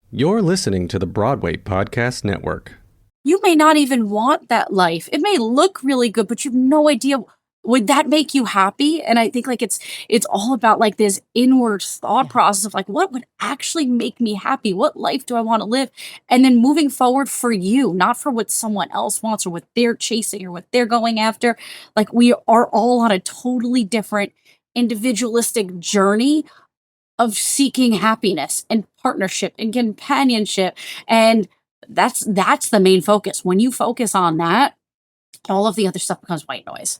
You're listening to the Broadway Podcast Network. You may not even want that life. It may look really good, but you have no idea, would that make you happy? And I think like it's all about like this inward thought process of like, what would actually make me happy? What life do I want to live? And then moving forward for you, not for what someone else wants or what they're chasing or what they're going after. Like we are all on a totally different individualistic journey of seeking happiness and partnership and companionship. And that's the main focus. When you focus on that, all of the other stuff becomes white noise.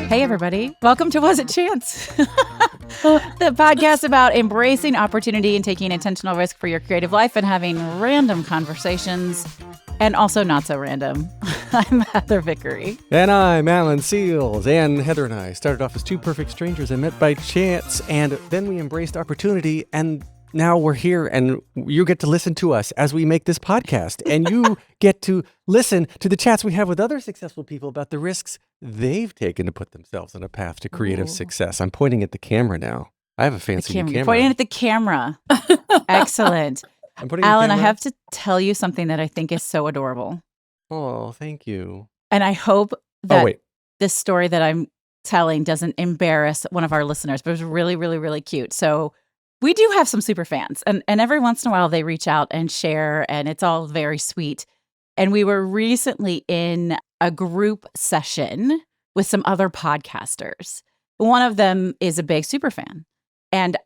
Hey everybody, welcome to Was It Chance? The podcast about embracing opportunity and taking intentional risk for your creative life and having random conversations. And also not so random. I'm Heather Vickery. And I'm Alan Seals. And Heather and I started off as two perfect strangers and met by chance. And then we embraced opportunity. And now we're here. And you get to listen to us as we make this podcast. And you get to listen to the chats we have with other successful people about the risks they've taken to put themselves on a path to creative success. I'm pointing at the camera now. I have a fancy new camera. Pointing at the camera. Excellent. Alan, I have to tell you something that I think is so adorable. Oh, thank you. And I hope that this story that I'm telling doesn't embarrass one of our listeners, but it was really, really, really cute. So we do have some super fans, and every once in a while they reach out and share, and it's all very sweet. And we were recently in a group session with some other podcasters. One of them is a big super fan, and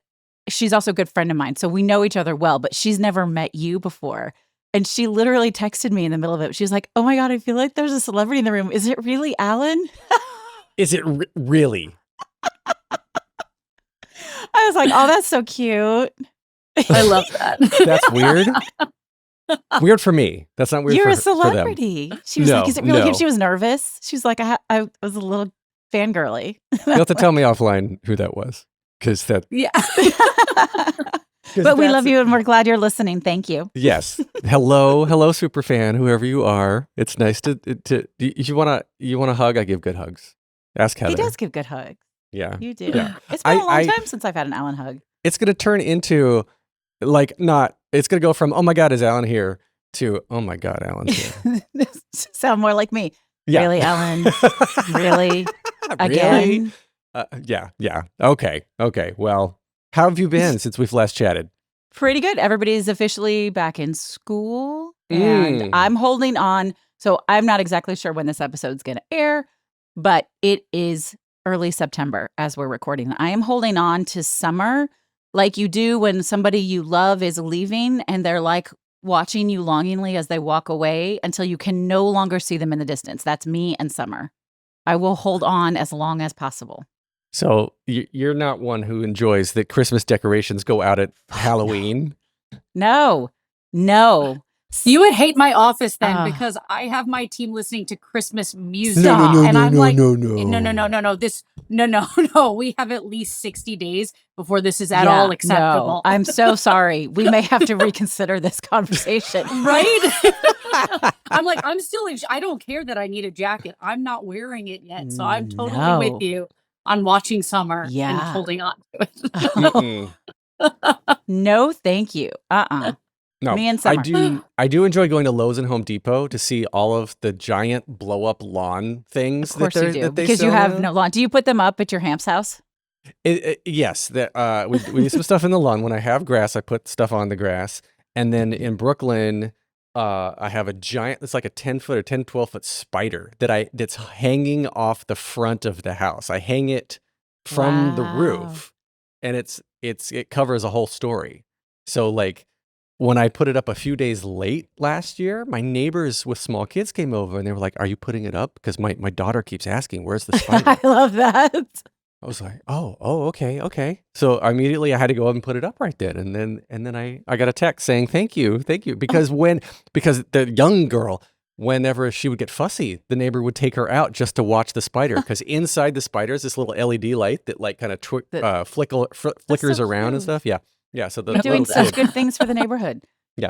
she's also a good friend of mine, so we know each other well, but she's never met you before. And she literally texted me in the middle of it. She was like, oh my God, I feel like there's a celebrity in the room. Is it really Alan? Is it really? I was like, oh, that's so cute. I love that. That's weird. Weird for me. That's not weird You're for a celebrity. She was like, is it really him? She was nervous. She was like, I was a little fangirly. You'll have to tell me offline who that was. Because that, yeah. But we love you and we're glad you're listening. Thank you. Yes. Hello, superfan, whoever you are. It's nice to if you want a hug, I give good hugs. Ask Heather. He does give good hugs. Yeah. You do. Yeah. It's been a long time since I've had an Alan hug. It's going to turn into it's going to go from, oh my God, is Alan here? To, oh my God, Alan's here. Sound more like me. Yeah. Really, Alan? Really? Again? Yeah. Okay. Well, how have you been since we've last chatted? Pretty good. Everybody's officially back in school, and I'm holding on. So I'm not exactly sure when this episode's going to air, but it is early September as we're recording. I am holding on to summer like you do when somebody you love is leaving and they're like watching you longingly as they walk away until you can no longer see them in the distance. That's me and summer. I will hold on as long as possible. So you're not one who enjoys that Christmas decorations go out at Halloween? No. You would hate my office then because I have my team listening to Christmas music. No. No. We have at least 60 days before this is at all acceptable. No. I'm so sorry. We may have to reconsider this conversation. Right? I'm like, I don't care that I need a jacket. I'm not wearing it yet. So I'm totally with you on watching summer and holding on to it. No, thank you. No, me and summer. I do enjoy going to Lowe's and Home Depot to see all of the giant blow-up lawn things. Of course you do, because you have no lawn. Do you put them up at your Hamp's house? Yes. We do some stuff in the lawn. When I have grass, I put stuff on the grass. And then in Brooklyn, I have a giant, it's like a 10-foot or 10, 12-foot spider that's hanging off the front of the house. I hang it from the roof, and it covers a whole story. So like, when I put it up a few days late last year, my neighbors with small kids came over and they were like, are you putting it up? Because my daughter keeps asking, where's the spider? I love that. I was like, oh, okay. So immediately I had to go up and put it up right then. And then I got a text saying, thank you. Because the young girl, whenever she would get fussy, the neighbor would take her out just to watch the spider. Because inside the spider is this little LED light that like kind of flickers around and stuff. Yeah. Yeah, so you're doing such good things for the neighborhood. Yeah.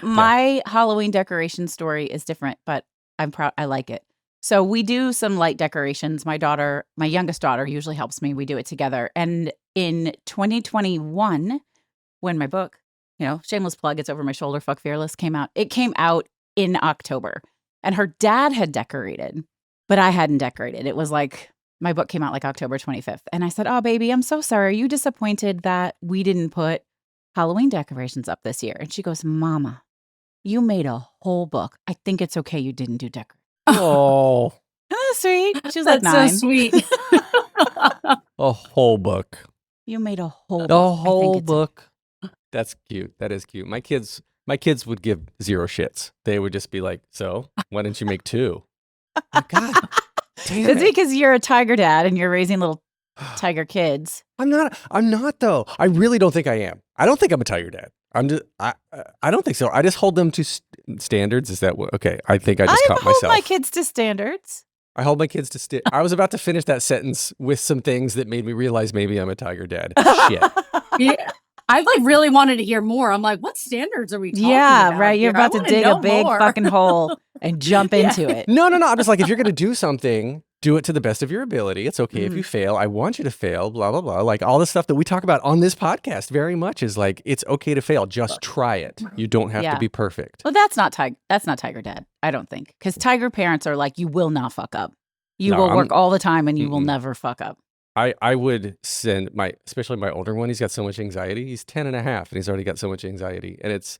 My Halloween decoration story is different, but I'm proud. I like it. So we do some light decorations. My youngest daughter usually helps me. We do it together. And in 2021, when my book, shameless plug, it's over my shoulder, Fuck Fearless, came out. It came out in October. And her dad had decorated, but I hadn't decorated. It was like, my book came out like October 25th. And I said, oh, baby, I'm so sorry. Are you disappointed that we didn't put Halloween decorations up this year? And she goes, Mama, you made a whole book. I think it's okay you didn't do decorations. Oh, Oh, sweet. She was like That's 9. so sweet. a whole book. You made a whole book. The whole book. That's cute. That is cute. My kids would give zero shits. They would just be like, so why didn't you make 2? Oh, God. Damn It's it. because you're a tiger dad and you're raising little tiger kids. I'm not though. I really don't think I am. I don't think I'm a tiger dad. I don't think so. I just hold them to standards. Is that what? Okay. I think I just caught myself. I hold my kids to standards. I hold my kids to I was about to finish that sentence with some things that made me realize maybe I'm a tiger dad. Shit. Yeah. I really wanted to hear more. I'm like, what standards are we talking about? Right. You're here? I about to wanna dig a know big more. fucking hole and jump into it. No. I'm just like, if you're going to do something, do it to the best of your ability. It's okay if you fail. I want you to fail, blah, blah, blah. Like all the stuff that we talk about on this podcast very much is like, it's okay to fail. Just try it. You don't have to be perfect. Well, that's not tiger dad, I don't think. Because tiger parents are like, you will not fuck up. You will work all the time and you will never fuck up. I would send especially my older one, he's got so much anxiety. He's 10 and a half and he's already got so much anxiety. And it's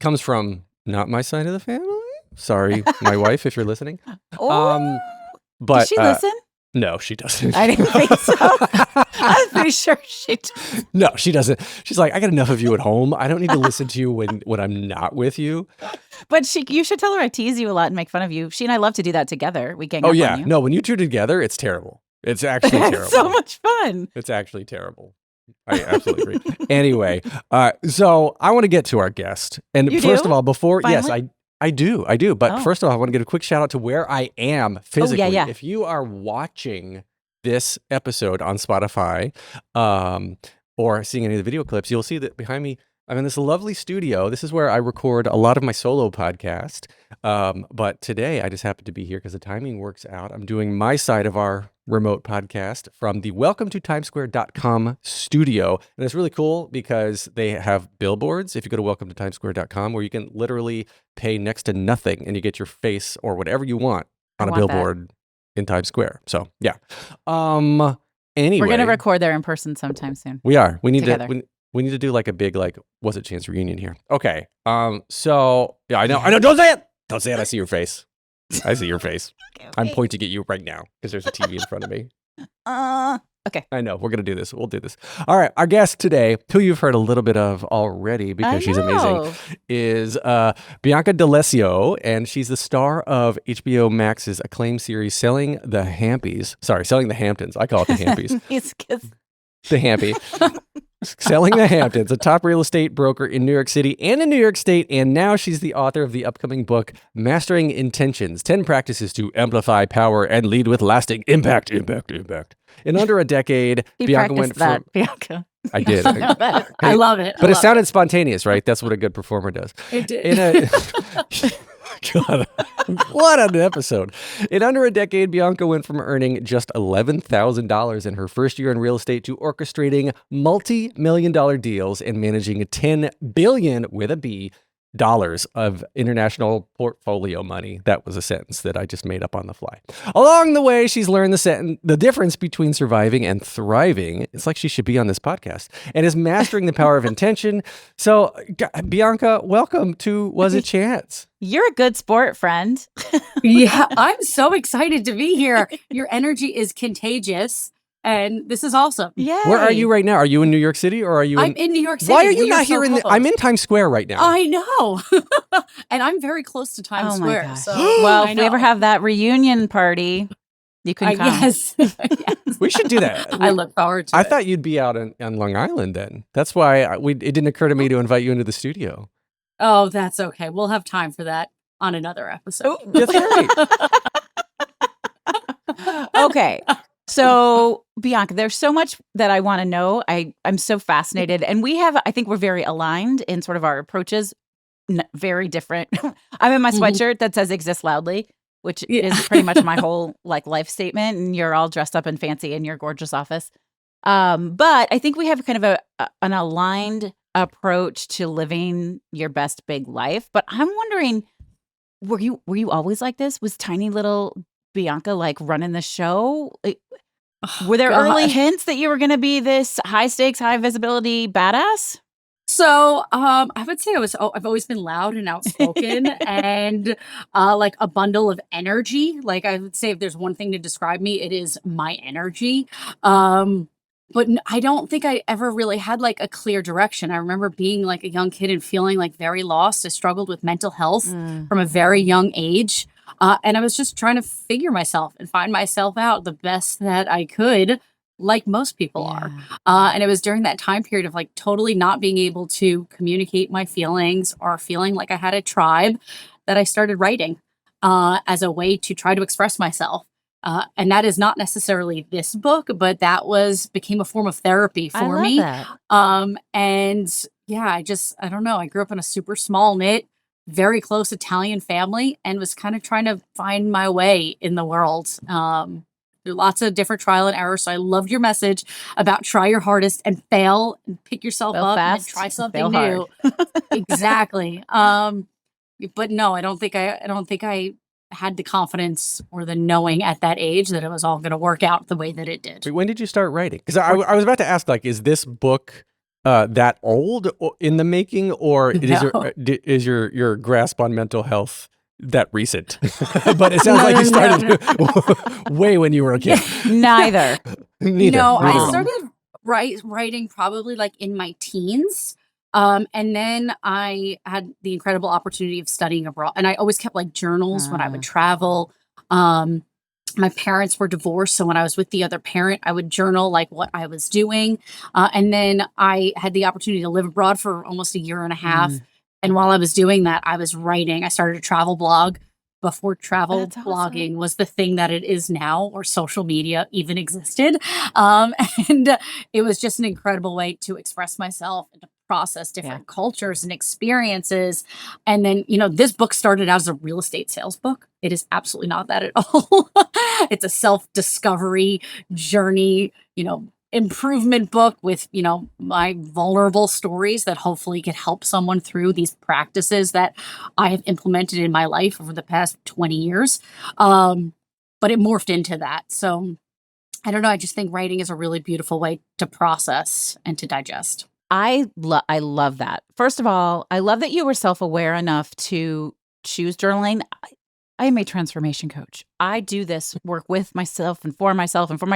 comes from not my side of the family. Sorry, my wife, if you're listening. But does she listen? No, she doesn't. I didn't think so. I was pretty sure she does. No, she doesn't. She's like, I got enough of you at home. I don't need to listen to you when I'm not with you. But you should tell her I tease you a lot and make fun of you. She and I love to do that together. We gang Oh, up yeah. on you. No, when you two together, it's terrible. It's actually terrible. It's so much fun. It's actually terrible. I absolutely agree. Anyway, so I want to get to our guest. And You first do? of all, before, yes, Finally? I do. But Oh. first of all, I want to give a quick shout out to where I am physically. yeah. If you are watching this episode on Spotify or seeing any of the video clips, you'll see that behind me, I'm in this lovely studio. This is where I record a lot of my solo podcast. But today I just happened to be here because the timing works out. I'm doing my side of our remote podcast from the welcometotimesquare.com studio. And it's really cool because they have billboards, if you go to welcometotimesquare.com, where you can literally pay next to nothing and you get your face or whatever you want on a billboard in Times Square. So yeah. Anyway, We're going to record there in person sometime soon. we are. We need Together. to. We need to do like a big Was It Chance reunion here. Okay. So yeah, I know. Don't say it. Don't say it. I see your face. I see your face. Okay. I'm pointing at you right now because there's a TV in front of me. Okay. I know. We're going to do this. We'll do this. All right. Our guest today, who you've heard a little bit of already because she's amazing, is Bianca D'Alessio. And she's the star of HBO Max's acclaimed series, Selling the Hamptons. I call it the Hamptons. The Hampy. Selling the Hamptons, a top real estate broker in New York City and in New York State. And now she's the author of the upcoming book, Mastering Intentions, 10 Practices to Amplify Power and Lead with Lasting Impact. In under a decade, Bianca went from... Bianca. I did. I love it. But it sounded spontaneous, right? That's what a good performer does. It did. God, what an episode. In under a decade, Bianca went from earning just $11,000 in her first year in real estate to orchestrating multi-million-dollar deals and managing $10 billion with a B dollars of international portfolio money. That was a sentence that I just made up on the fly. Along the way, she's learned the difference between surviving and thriving. It's like she should be on this podcast, and is mastering the power of intention. So, Bianca, welcome to Was It Chance? You're a good sport, friend. Yeah, I'm so excited to be here. Your energy is contagious, and this is awesome. Yeah. Where are you right now? Are you in New York City or are you I'm in New York City. Why are you We not so here close. I'm in Times Square right now. I know. And I'm very close to Times Oh my Square. gosh. So Well, I if we ever know. have that reunion party, you can come. Yes. Yes. We should do that. I look forward to I it. thought you'd be out on Long Island then. That's why it didn't occur to me to invite you into the studio. Oh, that's okay. We'll have time for that on another episode. That's right. Okay. So, Bianca, there's so much that I want to know. I'm so fascinated. And I think we're very aligned in sort of our approaches, very different. I'm in my sweatshirt that says Exist Loudly, which Yeah. is pretty much my whole like life statement. And you're all dressed up and fancy in your gorgeous office. But I think we have kind of an aligned approach to living your best big life. But I'm wondering, were you always like this? Was tiny little Bianca like running the show? Were there early hints that you were going to be this high stakes, high visibility badass? So, I would say I've always been loud and outspoken and, like a bundle of energy. Like I would say if there's one thing to describe me, it is my energy. But I don't think I ever really had like a clear direction. I remember being like a young kid and feeling like very lost. I struggled with mental health from a very young age. And I was just trying to figure myself and find myself out the best that I could, like most people are. And it was during that time period of like totally not being able to communicate my feelings or feeling like I had a tribe that I started writing as a way to try to express myself. And that is not necessarily this book, but that became a form of therapy for me. That. And yeah, I don't know. I grew up in a super small knit, very close Italian family and was kind of trying to find my way in the world. Through lots of different trial and error. So I loved your message about try your hardest and fail and pick yourself Fail up fast, and try something fail new. hard. Exactly. But no, I don't think I had the confidence or the knowing at that age that it was all going to work out the way that it did. When did you start writing? Because I was about to ask, like, is this book that old in the making, or is your grasp on mental health that recent? But it sounds like you started way when you were a kid. Neither. Neither. No, I started writing probably like in my teens. And then I had the incredible opportunity of studying abroad. And I always kept like journals when I would travel. My parents were divorced. So when I was with the other parent, I would journal like what I was doing. And then I had the opportunity to live abroad for almost a year and a half. And while I was doing that, I was writing. I started a travel blog before travel blogging was the thing that it is now, or social media even existed. And it was just an incredible way to express myself and to process different cultures and experiences. And then, this book started out as a real estate sales book. It is absolutely not that at all. It's a self-discovery journey, improvement book with, my vulnerable stories that hopefully could help someone through these practices that I have implemented in my life over the past 20 years. But it morphed into that. So I don't know. I just think writing is a really beautiful way to process and to digest. I love that. First of all, I love that you were self-aware enough to choose journaling. I am a transformation coach. I do this work with myself and for my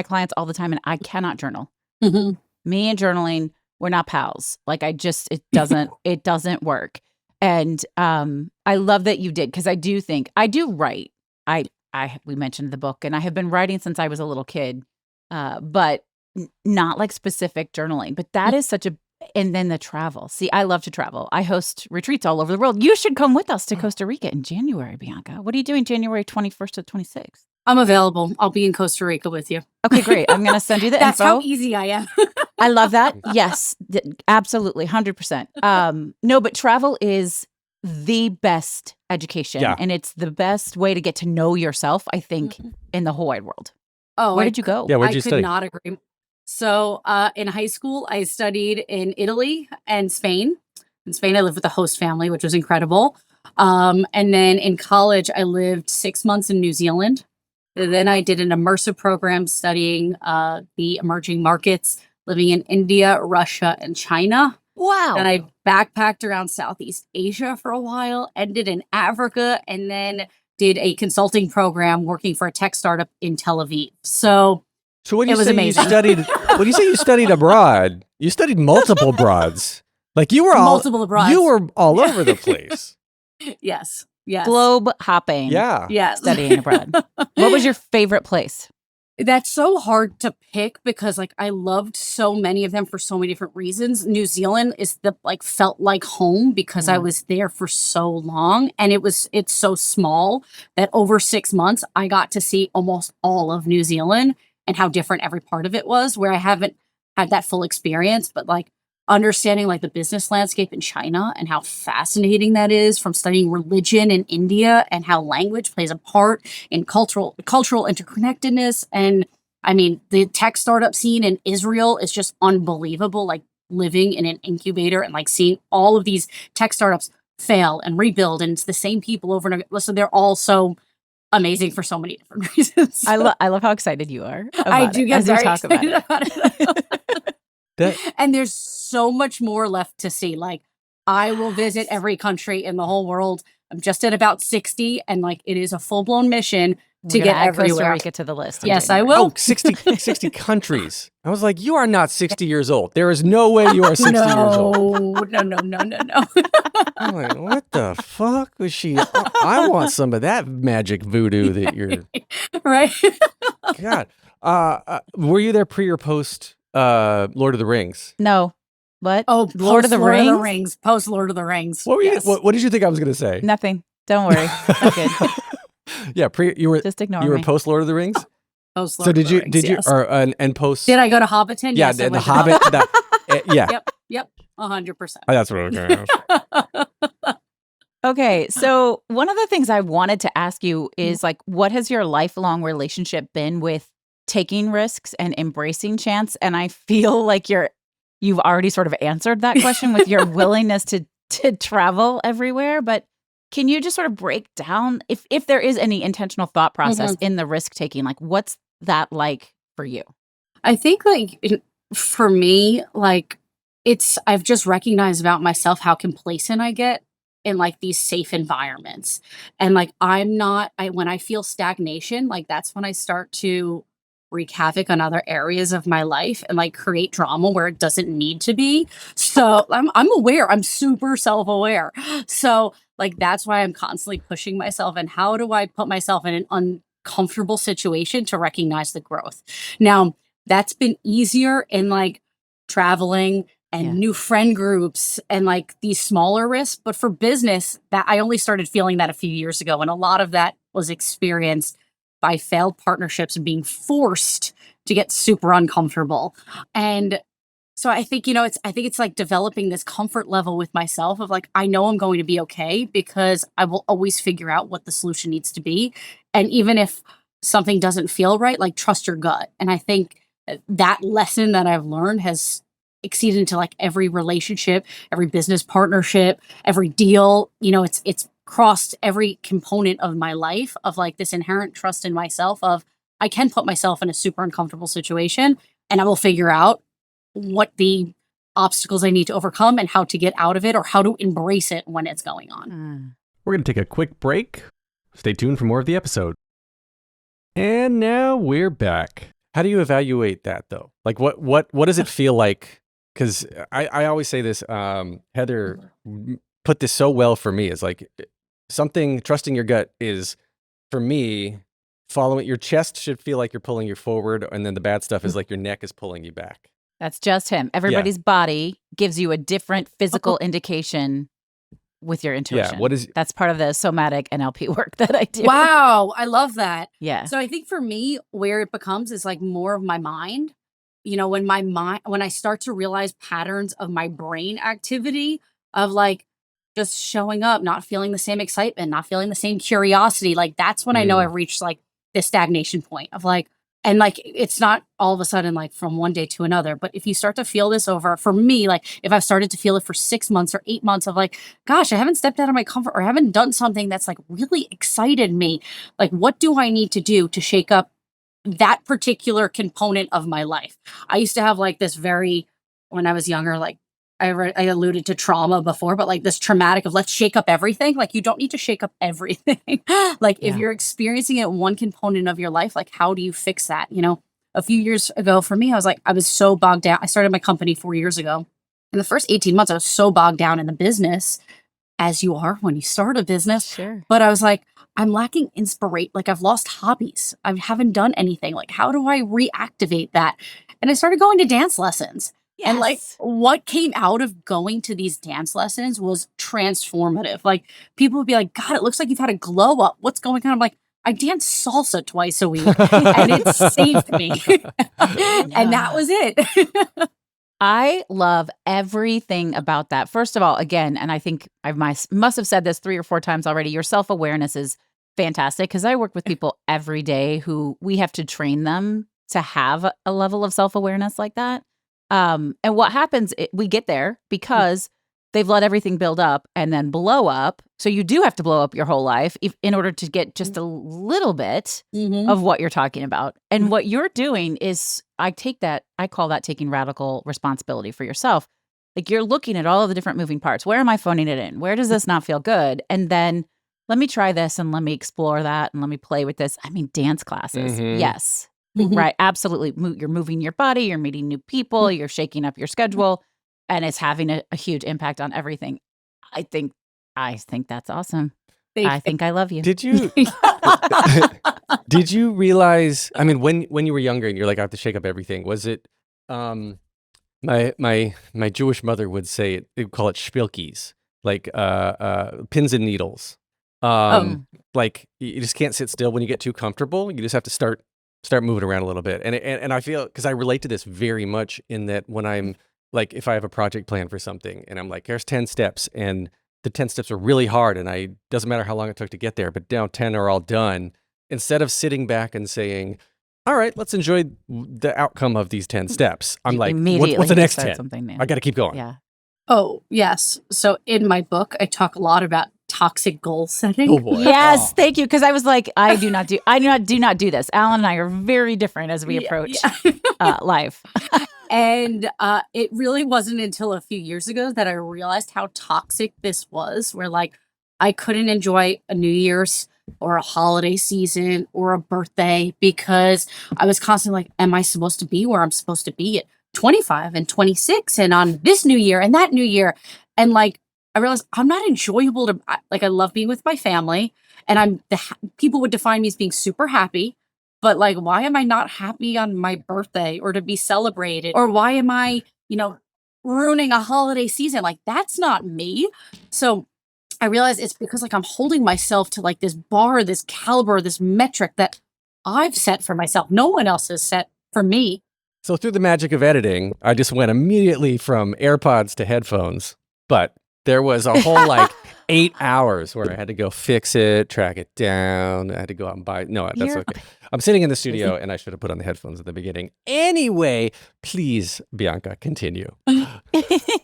clients all the time, and I cannot journal. Mm-hmm. Me and journaling, we're not pals. Like it doesn't work. And I love that you did, because I do write. We mentioned the book, and I have been writing since I was a little kid, but not like specific journaling. But that is and then the travel. See, I love to travel. I host retreats all over the world. You should come with us to Costa Rica in January, Bianca. What are you doing January 21st to 26th? I'm available. I'll be in Costa Rica with you. Okay, great. I'm going to send you the That's info. how easy I am. I love that. Yes, absolutely. 100%. No, but travel is the best education. Yeah. And it's the best way to get to know yourself, I think, in the whole wide world. Oh, Where did you go? Yeah, where'd you I study? could not agree. So in high school, I studied in Italy and Spain. In Spain, I lived with a host family, which was incredible. And then in college, I lived 6 months in New Zealand. And then I did an immersive program studying the emerging markets, living in India, Russia, and China. Wow. And I backpacked around Southeast Asia for a while, ended in Africa, and then did a consulting program working for a tech startup in Tel Aviv. So when you say amazing. you studied, when you say you studied abroad, you studied multiple broads. Like you were multiple abroad. You were all over the place. Yes. Globe hopping. Yeah. Yes. Studying abroad. What was your favorite place? That's so hard to pick because I loved so many of them for so many different reasons. New Zealand is felt like home because I was there for so long, and it's so small that over 6 months I got to see almost all of New Zealand and how different every part of it was, where I haven't had that full experience. But understanding like the business landscape in China and how fascinating that is, from studying religion in India and how language plays a part in cultural interconnectedness. And I mean, the tech startup scene in Israel is just unbelievable. Like living in an incubator and like seeing all of these tech startups fail and rebuild, and it's the same people over and over. So they're all so amazing for so many different reasons. I love how excited you are. I do get very excited about it. And there's so much more left to see. Like, I will visit every country in the whole world. I'm just at about 60, and like it is a full-blown mission to get everywhere. Costa Rica to the list. Yes, I will. Oh, 60 countries. I was like, you are not 60 years old. There is no way you are 60 years old. No. I'm like, what the fuck was she? I want some of that magic voodoo that you're... Right? God. Were you there pre or post Lord of the Rings? No. What? Oh, Lord of the Rings? Post Lord of the Rings. What were you? What did you think I was going to say? Nothing. Don't worry. I'm good. Yeah, you were just ignore you me. were post Lord of the Rings. Post Lord So of the Rings, did you yes. or and post? Did I go to Hobbiton? Yeah, Yes, the Hobbit. Yeah. Yep. 100%. That's what I was. Okay, so one of the things I wanted to ask you is like, what has your lifelong relationship been with taking risks and embracing chance? And I feel like you've already sort of answered that question with your willingness to travel everywhere. But can you just sort of break down if there is any intentional thought process in the risk taking? Like, what's that like for you? I think like for me, like I've just recognized about myself how complacent I get in like these safe environments. And like when I feel stagnation, like that's when I start to wreak havoc on other areas of my life and like create drama where it doesn't need to be. So I'm aware. I'm super self-aware. So like that's why I'm constantly pushing myself, and how do I put myself in an uncomfortable situation to recognize the growth? Now, that's been easier in like traveling and new friend groups and like these smaller risks. But for business, that I only started feeling that a few years ago. And a lot of that was experienced by failed partnerships and being forced to get super uncomfortable. And so I think, I think it's like developing this comfort level with myself of like, I know I'm going to be okay because I will always figure out what the solution needs to be. And even if something doesn't feel right, like trust your gut. And I think that lesson that I've learned has exceeded into like every relationship, every business partnership, every deal. It's crossed every component of my life of like this inherent trust in myself of I can put myself in a super uncomfortable situation and I will figure out what the obstacles I need to overcome and how to get out of it or how to embrace it when it's going on. We're going to take a quick break. Stay tuned for more of the episode. And now we're back. How do you evaluate that though? Like what does it feel like? Because I always say this, Heather put this so well for me. It's like trusting your gut is, for me, following your chest should feel like you're pulling you forward, and then the bad stuff is like your neck is pulling you back. That's just him. Everybody's body gives you a different physical indication with your intuition. Yeah, that's part of the somatic NLP work that I do. Wow, I love that. Yeah. So I think for me, where it becomes is like more of my mind. When I start to realize patterns of my brain activity of like just showing up, not feeling the same excitement, not feeling the same curiosity, like that's when I know I've reached like this stagnation point of like, and like, it's not all of a sudden like from one day to another, but if you start to feel this for me, like if I've started to feel it for 6 months or 8 months of like, gosh, I haven't stepped out of my comfort or I haven't done something that's like really excited me. Like, what do I need to do to shake up that particular component of my life? I used to have like this when I was younger, like I alluded to trauma before, but like this traumatic of let's shake up everything. Like you don't need to shake up everything. Like if you're experiencing it one component of your life, like how do you fix that? A few years ago for me, I was so bogged down. I started my company 4 years ago. In the first 18 months, I was so bogged down in the business, as you are when you start a business. Sure. But I was like, I'm lacking inspiration. Like I've lost hobbies. I haven't done anything. Like how do I reactivate that? And I started going to dance lessons. Yes. And like what came out of going to these dance lessons was transformative. Like people would be like, God, it looks like you've had a glow up. What's going on? I'm like, I dance salsa twice a week and it saved me. And that was it. I love everything about that. First of all, again, and I think I must have said this 3 or 4 times already, your self-awareness is fantastic because I work with people every day who we have to train them to have a level of self-awareness like that. And what happens, we get there because they've let everything build up and then blow up. So you do have to blow up your whole life in order to get just a little bit of what you're talking about. And what you're doing is, I call that taking radical responsibility for yourself. Like you're looking at all of the different moving parts. Where am I phoning it in? Where does this not feel good? And then let me try this and let me explore that and let me play with this. I mean, dance classes. Yes. Right. Absolutely. You're moving your body, you're meeting new people, you're shaking up your schedule, and it's having a huge impact on everything. I think that's awesome. I think I love you. Did you did you realize, I mean, when you were younger and you're like, I have to shake up everything, was it my Jewish mother would say they would call it spilkies, like pins and needles. Like you just can't sit still when you get too comfortable. You just have to start moving around a little bit. And I feel, because I relate to this very much in that when I'm like, if I have a project plan for something and I'm like, there's 10 steps and the 10 steps are really hard and doesn't matter how long it took to get there, but now 10 are all done. Instead of sitting back and saying, all right, let's enjoy the outcome of these 10 steps, I'm like, what's the next 10? Something new. I got to keep going. Yeah. Oh, yes. So in my book, I talk a lot about toxic goal setting. Oh boy. Yes, thank you. Because I was like, I do not do this. Alan and I are very different as we approach life. And it really wasn't until a few years ago that I realized how toxic this was, where like I couldn't enjoy a New Year's or a holiday season or a birthday because I was constantly like, am I supposed to be where I'm supposed to be at 25 and 26 and on this new year and that new year? And like, I realized I'm not enjoyable to, like, I love being with my family and people would define me as being super happy, but like, why am I not happy on my birthday or to be celebrated? Or why am I, ruining a holiday season? Like, that's not me. So I realized it's because like I'm holding myself to like this bar, this caliber, this metric that I've set for myself. No one else has set for me. So through the magic of editing, I just went immediately from AirPods to headphones, but there was a whole like 8 hours where I had to go fix it, track it down. I had to go out and buy it. No, that's okay. I'm sitting in the studio and I should have put on the headphones at the beginning. Anyway, please, Bianca, continue.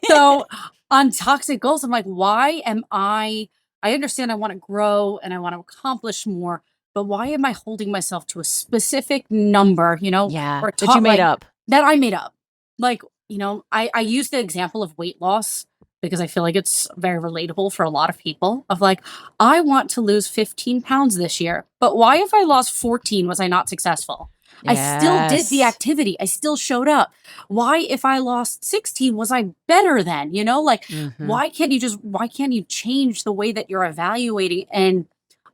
So on toxic goals, I'm like, why am I understand I want to grow and I want to accomplish more, but why am I holding myself to a specific number, Yeah, or that you made up. That I made up. Like, I use the example of weight loss because I feel like it's very relatable for a lot of people of like, I want to lose 15 pounds this year, but why if I lost 14 was I not successful? Yes. I still did the activity. I still showed up. Why if I lost 16 was I better then? Like why can't you change the way that you're evaluating and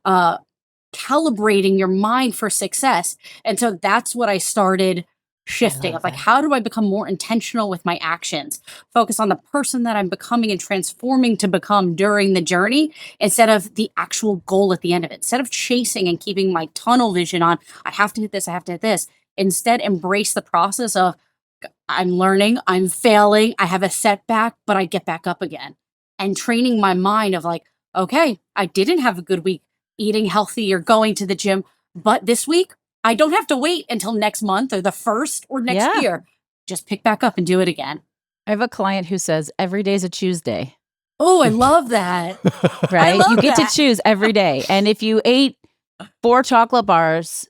calibrating your mind for success? And so that's what I started shifting of like, how do I become more intentional with my actions? Focus on the person that I'm becoming and transforming to become during the journey instead of the actual goal at the end of it. Instead of chasing and keeping my tunnel vision on, I have to hit this, I have to hit this. Instead, embrace the process of I'm learning, I'm failing, I have a setback, but I get back up again. And training my mind of like, okay, I didn't have a good week eating healthy or going to the gym, but this week, I don't have to wait until next month or the first or next year. Just pick back up and do it again. I have a client who says every day's a Tuesday. Oh, I love that. Right? You get to choose every day. And if you ate 4 chocolate bars,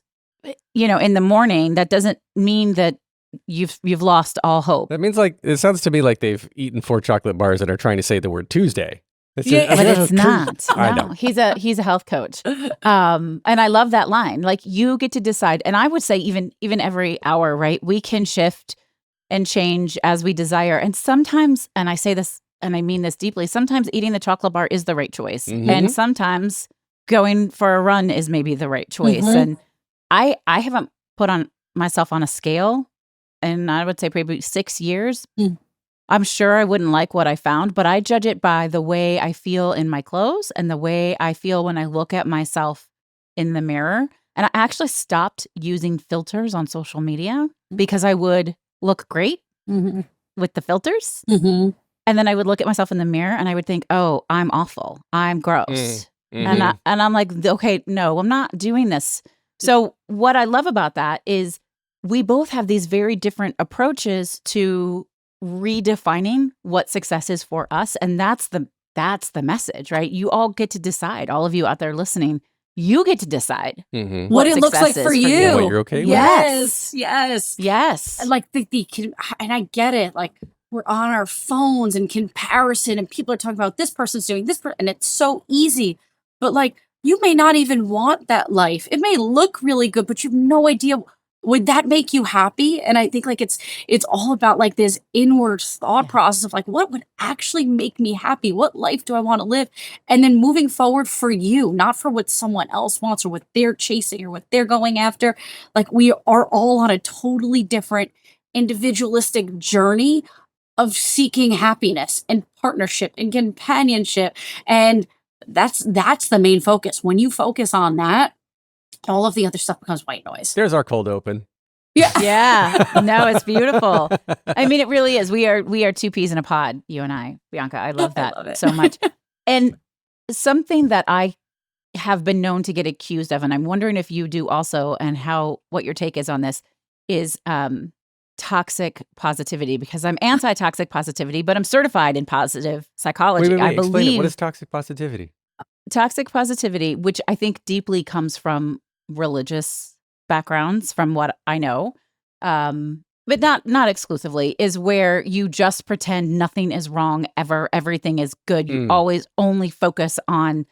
in the morning, that doesn't mean that you've lost all hope. That means like, it sounds to me like they've eaten 4 chocolate bars and are trying to say the word Tuesday. But it's not. I know. know. He's a health coach. And I love that line. Like you get to decide. And I would say even every hour, right? We can shift and change as we desire. And sometimes, and I say this and I mean this deeply, sometimes eating the chocolate bar is the right choice. And sometimes going for a run is maybe the right choice. And I haven't put on myself on a scale in, I would say, probably 6 years. I'm sure I wouldn't like what I found, but I judge it by the way I feel in my clothes and the way I feel when I look at myself in the mirror. And I actually stopped using filters on social media because I would look great. with the filters. Mm-hmm. And then I would look at myself in the mirror and I would think, oh, I'm awful. I'm gross. Mhm. And I'm like, okay, no, I'm not doing this. So what I love about that is we both have these very different approaches to redefining what success is for us. And that's the message, right? You all get to decide. All of you out there listening, you get to decide Mhm. What it looks like success for is you. What you're okay with. Yes. Yes. Yes. And like and I get it. Like we're on our phones and comparison, and people are talking about this person's doing this, and it's so easy. But like you may not even want that life. It may look really good, but you have no idea. Would that make you happy? And I think like it's all about like this inward thought process of like what would actually make me happy? What life do I want to live? And then moving forward for you, not for what someone else wants or what they're chasing or what they're going after. Like we are all on a totally different individualistic journey of seeking happiness and partnership and companionship. And that's the main focus. When you focus on that, all of the other stuff becomes white noise. There's our cold open. Yeah. Yeah. No, it's beautiful. I mean, it really is. We are two peas in a pod, you and I, Bianca. I love that love it. so much. And something that I have been known to get accused of, and I'm wondering if you do also, and what your take is on this, is toxic positivity, because I'm anti-toxic positivity, but I'm certified in positive psychology. Wait. I Explain it. believe What is toxic positivity? toxic positivity, which I think deeply comes from religious backgrounds, from what I know, but not exclusively, is where you just pretend nothing is wrong ever, everything is good. You always only focus on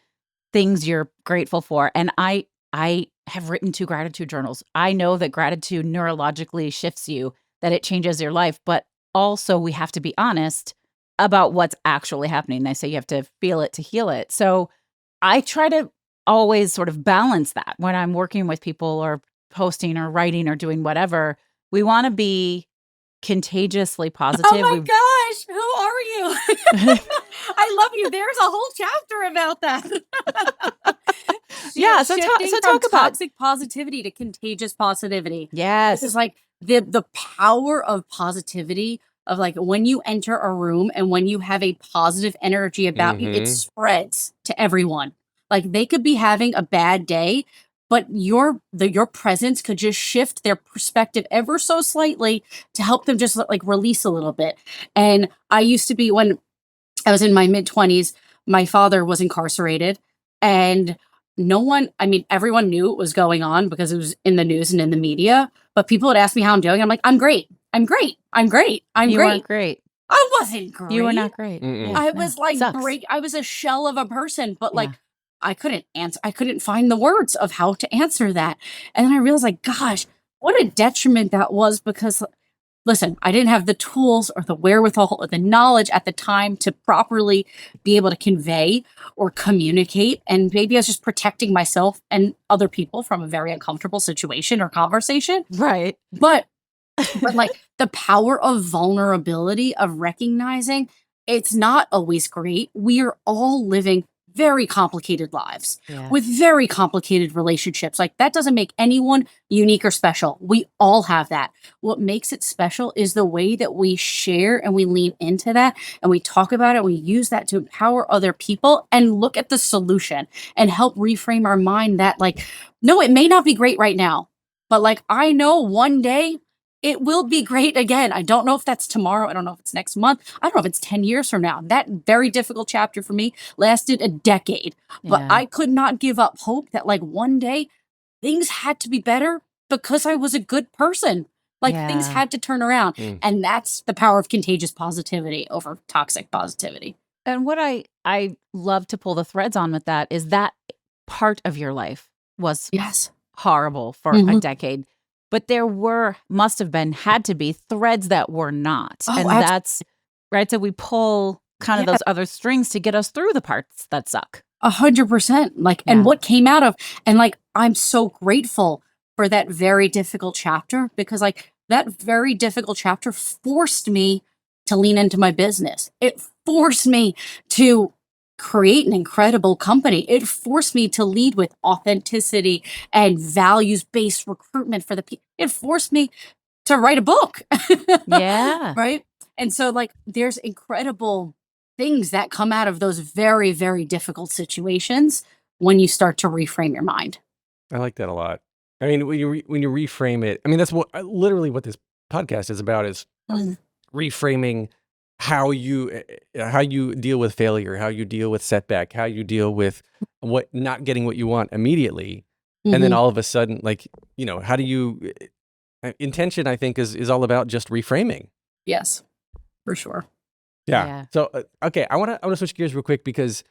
things you're grateful for. And I have written 2 gratitude journals. I know that gratitude neurologically shifts you, that it changes your life, but also we have to be honest about what's actually happening. They say you have to feel it to heal it. So I try to always sort of balance that when I'm working with people or posting or writing or doing whatever. We want to be contagiously positive. Oh my gosh, who are you? I love you. There's a whole chapter about that. Yeah, so talk about toxic positivity to contagious positivity. Yes. It's like the power of positivity, of like when you enter a room and when you have a positive energy about you, it spreads to everyone. Like they could be having a bad day, but your presence could just shift their perspective ever so slightly to help them just like release a little bit. And I used to be, when I was in my mid-20s, my father was incarcerated, and everyone knew it was going on because it was in the news and in the media, but people would ask me how I'm doing. I'm like, I'm great. I'm great. I'm great. You weren't great. I wasn't great. You were not great. Mm-mm. I was like I was a shell of a person, but like I couldn't answer. I couldn't find the words of how to answer that. And then I realized, like, gosh, what a detriment that was, because listen, I didn't have the tools or the wherewithal or the knowledge at the time to properly be able to convey or communicate. And maybe I was just protecting myself and other people from a very uncomfortable situation or conversation. Right. But like the power of vulnerability, of recognizing it's not always great. We are all living very complicated lives with very complicated relationships. Like that doesn't make anyone unique or special. We all have that. What makes it special is the way that we share and we lean into that and we talk about it. We use that to empower other people and look at the solution and help reframe our mind that like, no, it may not be great right now, but like, I know one day it will be great again. I don't know if that's tomorrow. I don't know if it's next month. I don't know if it's 10 years from now. That very difficult chapter for me lasted a decade, but I could not give up hope that like one day things had to be better because I was a good person. Like things had to turn around. And that's the power of contagious positivity over toxic positivity. And what I love to pull the threads on with that is that part of your life was horrible for a decade. But there had to be threads that were not. Oh, and that's right. So we pull kind of those other strings to get us through the parts that suck. 100%. Like, and what came out of, and like, I'm so grateful for that very difficult chapter, because like that very difficult chapter forced me to lean into my business. It forced me to create an incredible company. It forced me to lead with authenticity and values-based recruitment for the people. It forced me to write a book. Yeah. Right. And so like there's incredible things that come out of those very, very difficult situations when you start to reframe your mind. I like that a lot. I mean, when you reframe it, I mean, that's what literally what this podcast is about, is reframing how you deal with failure, how you deal with setback, how you deal with what not getting what you want immediately, and then all of a sudden, like, how do you intention? I think is all about just reframing. Yes, for sure. Yeah. So okay, I want to switch gears real quick, because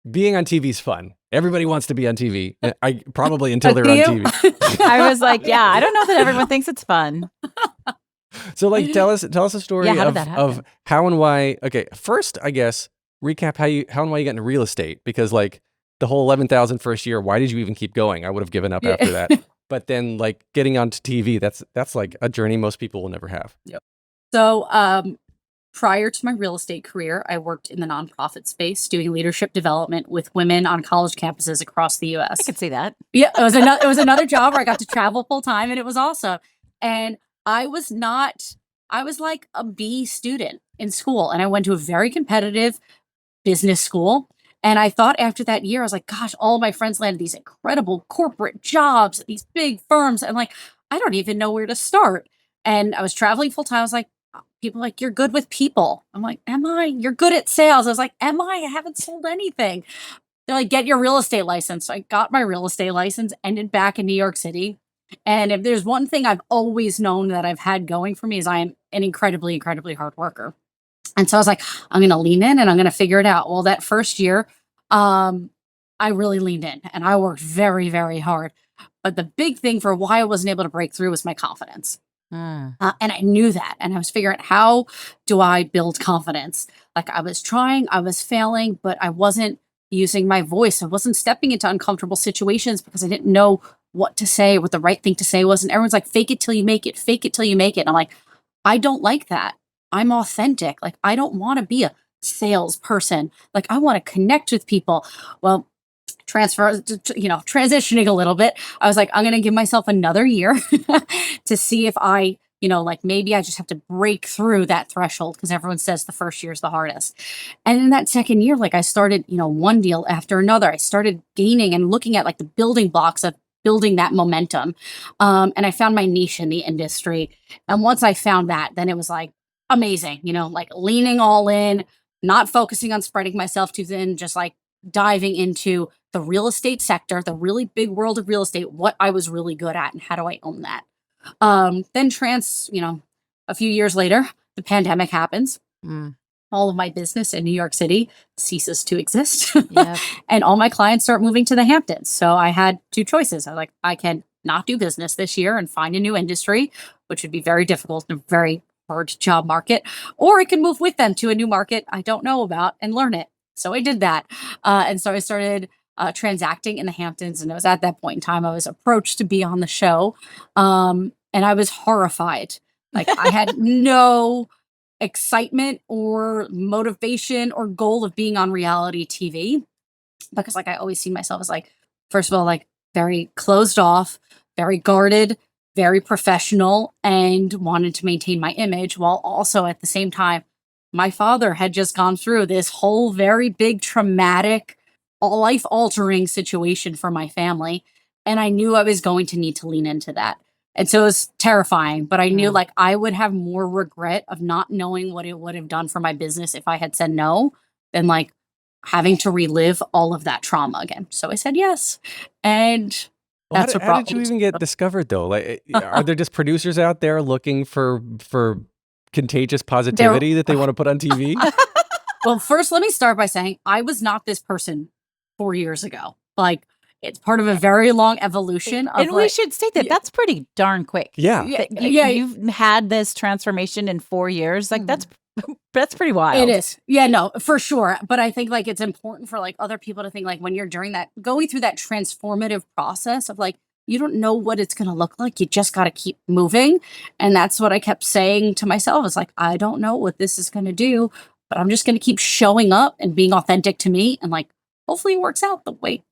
being on TV is fun. Everybody wants to be on TV. I probably until they're on TV. I was like, yeah, I don't know that everyone thinks it's fun. So like, tell us a story of how and why. Okay, first, I guess, recap how and why you got into real estate, because like the whole 11,000 first year, why did you even keep going? I would have given up after that. But then like getting onto TV, that's like a journey most people will never have. Yep. So prior to my real estate career, I worked in the nonprofit space doing leadership development with women on college campuses across the U.S. I could see that. Yeah, it was another job where I got to travel full time, and it was awesome. And I was like a B student in school, and I went to a very competitive business school. And I thought after that year, I was like, gosh, all of my friends landed these incredible corporate jobs at these big firms. And like, I don't even know where to start. And I was traveling full time. I was like, people are like, you're good with people. I'm like, am I? You're good at sales. I was like, am I? I haven't sold anything. They're like, get your real estate license. So I got my real estate license, ended back in New York City. And if there's one thing I've always known that I've had going for me, is I am an incredibly, incredibly hard worker. And so I was like, I'm going to lean in and I'm going to figure it out. Well, that first year, I really leaned in and I worked very, very hard. But the big thing for why I wasn't able to break through was my confidence. And I knew that. And I was figuring out, how do I build confidence? Like, I was trying, I was failing, but I wasn't using my voice. I wasn't stepping into uncomfortable situations because I didn't know what to say, what the right thing to say was. And everyone's like, fake it till you make it, fake it till you make it. And I'm like, I don't like that. I'm authentic. Like, I don't want to be a salesperson. Like, I want to connect with people. Well, transitioning a little bit, I was like, I'm going to give myself another year to see if I, like, maybe I just have to break through that threshold, because everyone says the first year is the hardest. And in that second year, like, I started, one deal after another. I started gaining and looking at like the building blocks of building that momentum. And I found my niche in the industry. And once I found that, then it was like amazing, like leaning all in, not focusing on spreading myself too thin, just like diving into the real estate sector, the really big world of real estate, what I was really good at, and how do I own that? Then a few years later, the pandemic happens. All of my business in New York City ceases to exist. Yep. And all my clients start moving to the Hamptons. So I had two choices. I was like, I can not do business this year and find a new industry, which would be very difficult and a very hard job market, or I can move with them to a new market I don't know about and learn it. So I did that. And so I started transacting in the Hamptons. And it was at that point in time I was approached to be on the show. And I was horrified. Like, I had no excitement or motivation or goal of being on reality TV, because like I always see myself as like, first of all, like very closed off, very guarded, very professional, and wanted to maintain my image, while also at the same time, my father had just gone through this whole very big, traumatic, life-altering situation for my family. And I knew I was going to need to lean into that. And so it was terrifying, but I knew like I would have more regret of not knowing what it would have done for my business if I had said no, than like having to relive all of that trauma again. So I said yes. And that's how did you even get discovered though? Like, are there just producers out there looking for contagious positivity that they want to put on TV? Well, first, let me start by saying I was not this person 4 years ago. Like, it's part of a very long evolution. And we should state that that's pretty darn quick. Yeah. You've had this transformation in 4 years. Like, that's pretty wild. It is. Yeah, no, for sure. But I think like it's important for like other people to think, like, when you're going through that transformative process of like, you don't know what it's going to look like. You just got to keep moving. And that's what I kept saying to myself. It's like, I don't know what this is going to do, but I'm just going to keep showing up and being authentic to me. And like, hopefully it works out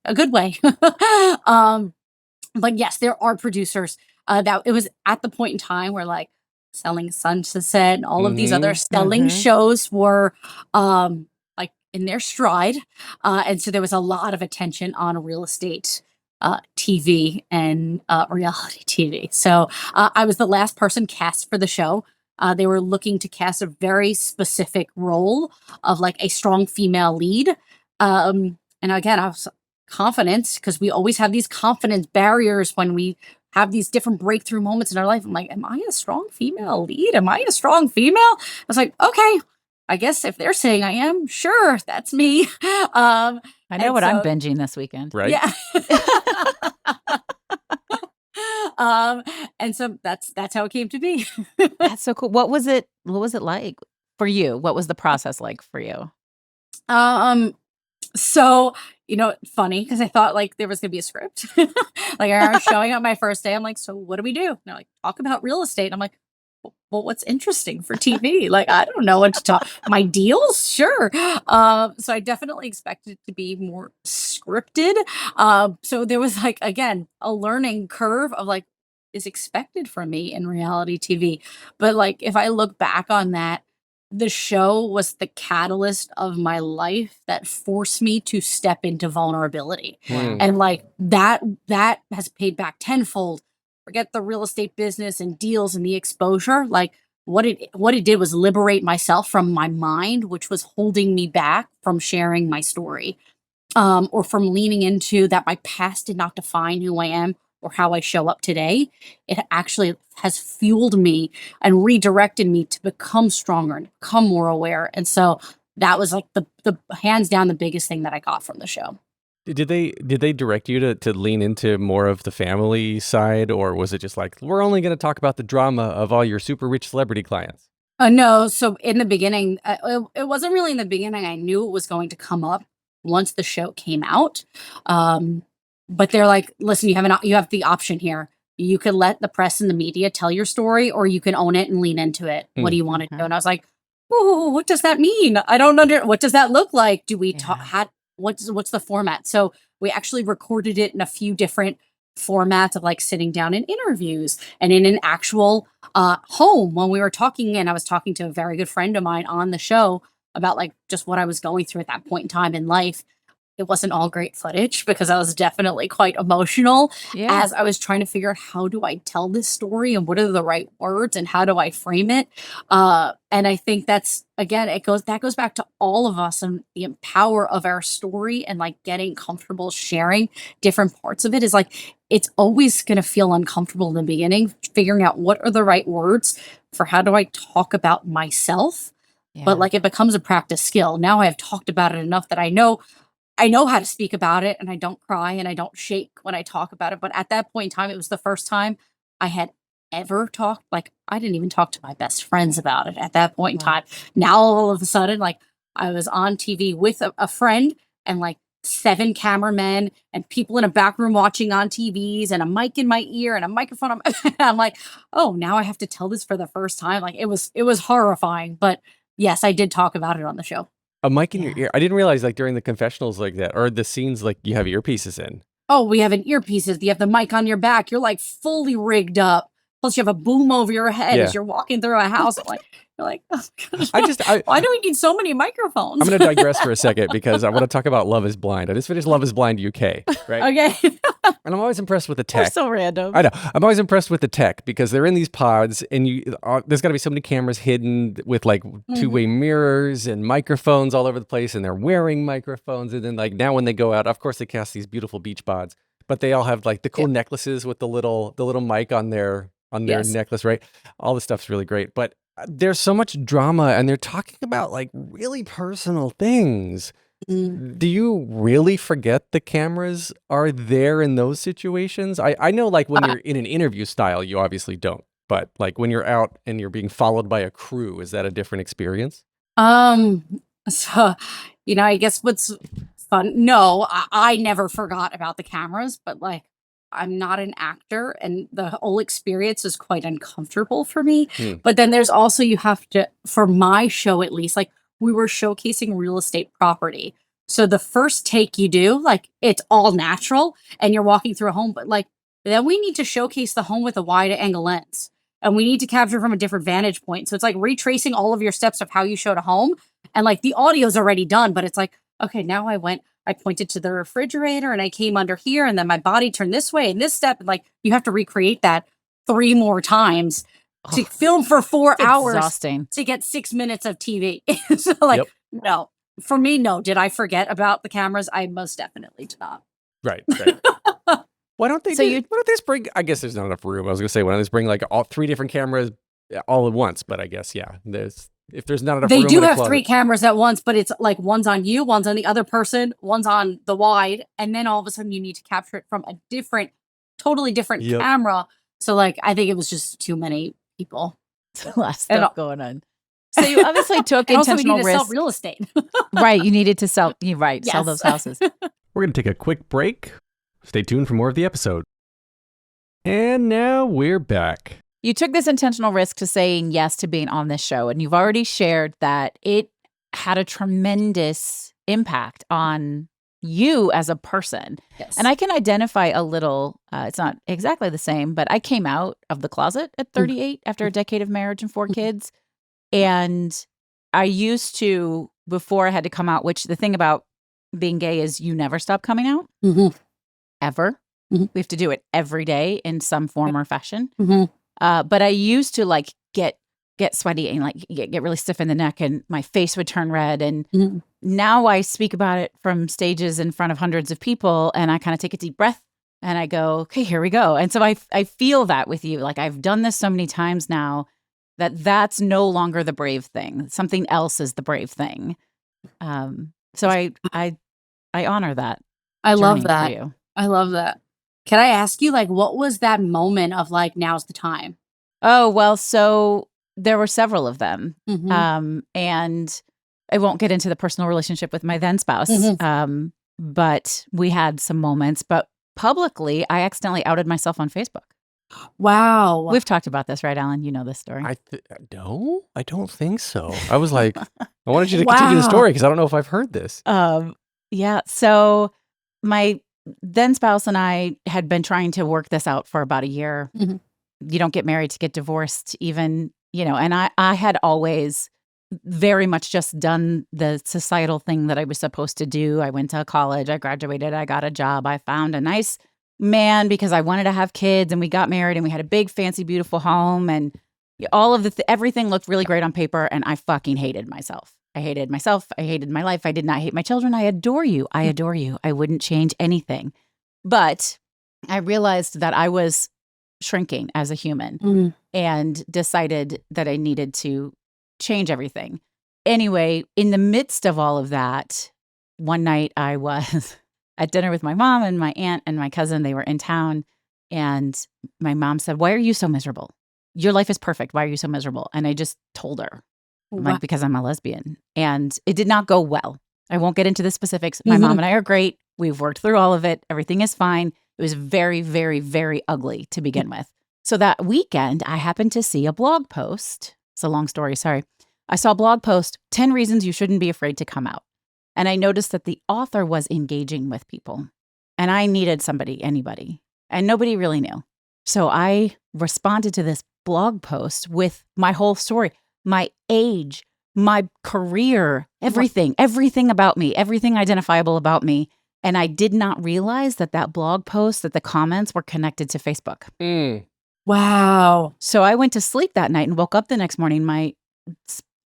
a good way. But yes, there are producers that it was at the point in time where like Selling Sunset and all of these other Mm-hmm. selling shows were like in their stride. And so there was a lot of attention on real estate TV and reality TV. So I was the last person cast for the show. They were looking to cast a very specific role of like a strong female lead. And again, I was confident because we always have these confidence barriers when we have these different breakthrough moments in our life. I'm like, am I a strong female lead? Am I a strong female? I was like, okay, I guess if they're saying I am, sure, that's me. I know what I'm so- binging this weekend. Right. Yeah. And so that's how it came to be. That's so cool. What was it like for you? What was the process like for you? So, funny because I thought like there was gonna be a script. Like I was showing up my first day. I'm like, so what do we do? And they're like, talk about real estate. I'm like, well, what's interesting for TV? Like, I don't know what to talk. My deals, sure. So I definitely expected it to be more scripted. So there was like again a learning curve of like is expected from me in reality TV. But like if I look back on that, the show was the catalyst of my life that forced me to step into vulnerability. Mm. And like that has paid back tenfold. Forget the real estate business and deals and the exposure. Like what it did was liberate myself from my mind, which was holding me back from sharing my story. Or from leaning into that my past did not define who I am or how I show up today. It actually has fueled me and redirected me to become stronger and become more aware. And so that was like the hands down the biggest thing that I got from the show. Did they direct you to lean into more of the family side, or was it just like, we're only going to talk about the drama of all your super rich celebrity clients? No. So in the beginning, it wasn't really in the beginning. I knew it was going to come up once the show came out. But they're like, listen, you have the option here. You could let the press and the media tell your story, or you can own it and lean into it. What do you want to do? And I was like, oh, what does that mean? I don't what does that look like? Do we talk? What's the format? So we actually recorded it in a few different formats of like sitting down in interviews and in an actual home when we were talking. And I was talking to a very good friend of mine on the show about like just what I was going through at that point in time in life. It wasn't all great footage because I was definitely quite emotional as I was trying to figure out how do I tell this story and what are the right words and how do I frame it. And I think that's again, that goes back to all of us and the power of our story and like getting comfortable sharing different parts of it is like it's always going to feel uncomfortable in the beginning, figuring out what are the right words for how do I talk about myself. But like it becomes a practice skill. Now I've talked about it enough that I know how to speak about it and I don't cry and I don't shake when I talk about it. But at that point in time, it was the first time I had ever talked. Like I didn't even talk to my best friends about it at that point in time. Now, all of a sudden, like I was on TV with a friend and like 7 cameramen and people in a back room watching on TVs and a mic in my ear and a microphone. I'm like, oh, now I have to tell this for the first time. Like it was horrifying. But yes, I did talk about it on the show. A mic in your ear. I didn't realize like during the confessionals like that or the scenes like you have earpieces in. Oh, we have an earpieces. You have the mic on your back. You're like fully rigged up. Plus you have a boom over your head as you're walking through a house. You're like, oh, why do we need so many microphones? I'm going to digress for a second because I want to talk about Love is Blind. I just finished Love is Blind UK, right? Okay. And I'm always impressed with the tech. We're so random. I know. I'm always impressed with the tech because they're in these pods and there's got to be so many cameras hidden with like two-way mirrors and microphones all over the place and they're wearing microphones. And then like now when they go out, of course they cast these beautiful beach pods, but they all have like the cool necklaces with the little mic on their necklace, right? All this stuff's really great. But there's so much drama and they're talking about like really personal things. Do you really forget the cameras are there in those situations? I know like when you're in an interview style, you obviously don't. But like when you're out and you're being followed by a crew, is that a different experience? So, I guess what's fun. No, I never forgot about the cameras, but like I'm not an actor and the whole experience is quite uncomfortable for me. But then there's also, you have to, for my show at least, like we were showcasing real estate property. So the first take you do, like it's all natural and you're walking through a home, but like then we need to showcase the home with a wide angle lens. and we need to capture from a different vantage point. So it's like retracing all of your steps of how you showed a home, and like the audio's already done, but it's like, okay, now I pointed to the refrigerator and I came under here, and then my body turned this way in this step. And like, you have to recreate that 3 more times to film for 4 hours exhausting. To get 6 minutes of TV. So like, no, for me, no. Did I forget about the cameras? I most definitely did not. Right. Why don't they? Why don't they just bring? I guess there's not enough room. I was gonna say, why don't they just bring like all 3 different cameras all at once? But I guess if there's not enough. They room do in a have closet. 3 cameras at once, but it's like one's on you, one's on the other person, one's on the wide, and then all of a sudden you need to capture it from a totally different camera. So like, I think it was just too many people. A lot of stuff going on. So you obviously took intentional risks. risks. Sell real estate. Right. You needed to sell. You're right. Sell those houses. We're going to take a quick break. Stay tuned for more of the episode. And now we're back. You took this intentional risk to saying yes to being on this show. And you've already shared that it had a tremendous impact on you as a person. Yes. And I can identify a little, it's not exactly the same, but I came out of the closet at 38 after a decade of marriage and 4 kids. And I used to, before I had to come out, which the thing about being gay is you never stop coming out, ever. We have to do it every day in some form or fashion. But I used to like get sweaty and like get really stiff in the neck, and my face would turn red. And now I speak about it from stages in front of hundreds of people, and I kind of take a deep breath and I go, okay, here we go. And so I feel that with you. Like, I've done this so many times now that's no longer the brave thing. Something else is the brave thing. So I honor that. I love that. For you. I love that. Can I ask you, like, what was that moment of like, now's the time? Oh, well, so there were several of them. And I won't get into the personal relationship with my then spouse. But we had some moments. But publicly, I accidentally outed myself on Facebook. Wow. We've talked about this, right, Alan? You know this story. No, I don't think so. I was like, I wanted you to continue the story because I don't know if I've heard this. Yeah. So my then spouse and I had been trying to work this out for about a year. You don't get married to get divorced, even, and I had always very much just done the societal thing that I was supposed to do. I went to college, I graduated, I got a job, I found a nice man because I wanted to have kids, and we got married, and we had a big, fancy, beautiful home, and all of everything looked really great on paper, and I fucking hated myself. I hated myself. I hated my life. I did not hate my children. I adore you. I adore you. I wouldn't change anything. But I realized that I was shrinking as a human and decided that I needed to change everything. Anyway, in the midst of all of that, one night I was at dinner with my mom and my aunt and my cousin. They were in town, and my mom said, "Why are you so miserable? Your life is perfect. Why are you so miserable?" And I just told her, like, because I'm a lesbian. And it did not go well. I won't get into the specifics. My mom and I are great. We've worked through all of it. Everything is fine. It was very, very, very ugly to begin with. So that weekend, I happened to see a blog post. It's a long story, sorry. I saw a blog post, 10 reasons you shouldn't be afraid to come out. And I noticed that the author was engaging with people. And I needed anybody. And nobody really knew. So I responded to this blog post with my whole story, my age, my career, everything about me, everything identifiable about me. And I did not realize that blog post, that the comments were connected to Facebook. Wow. So I went to sleep that night and woke up the next morning. My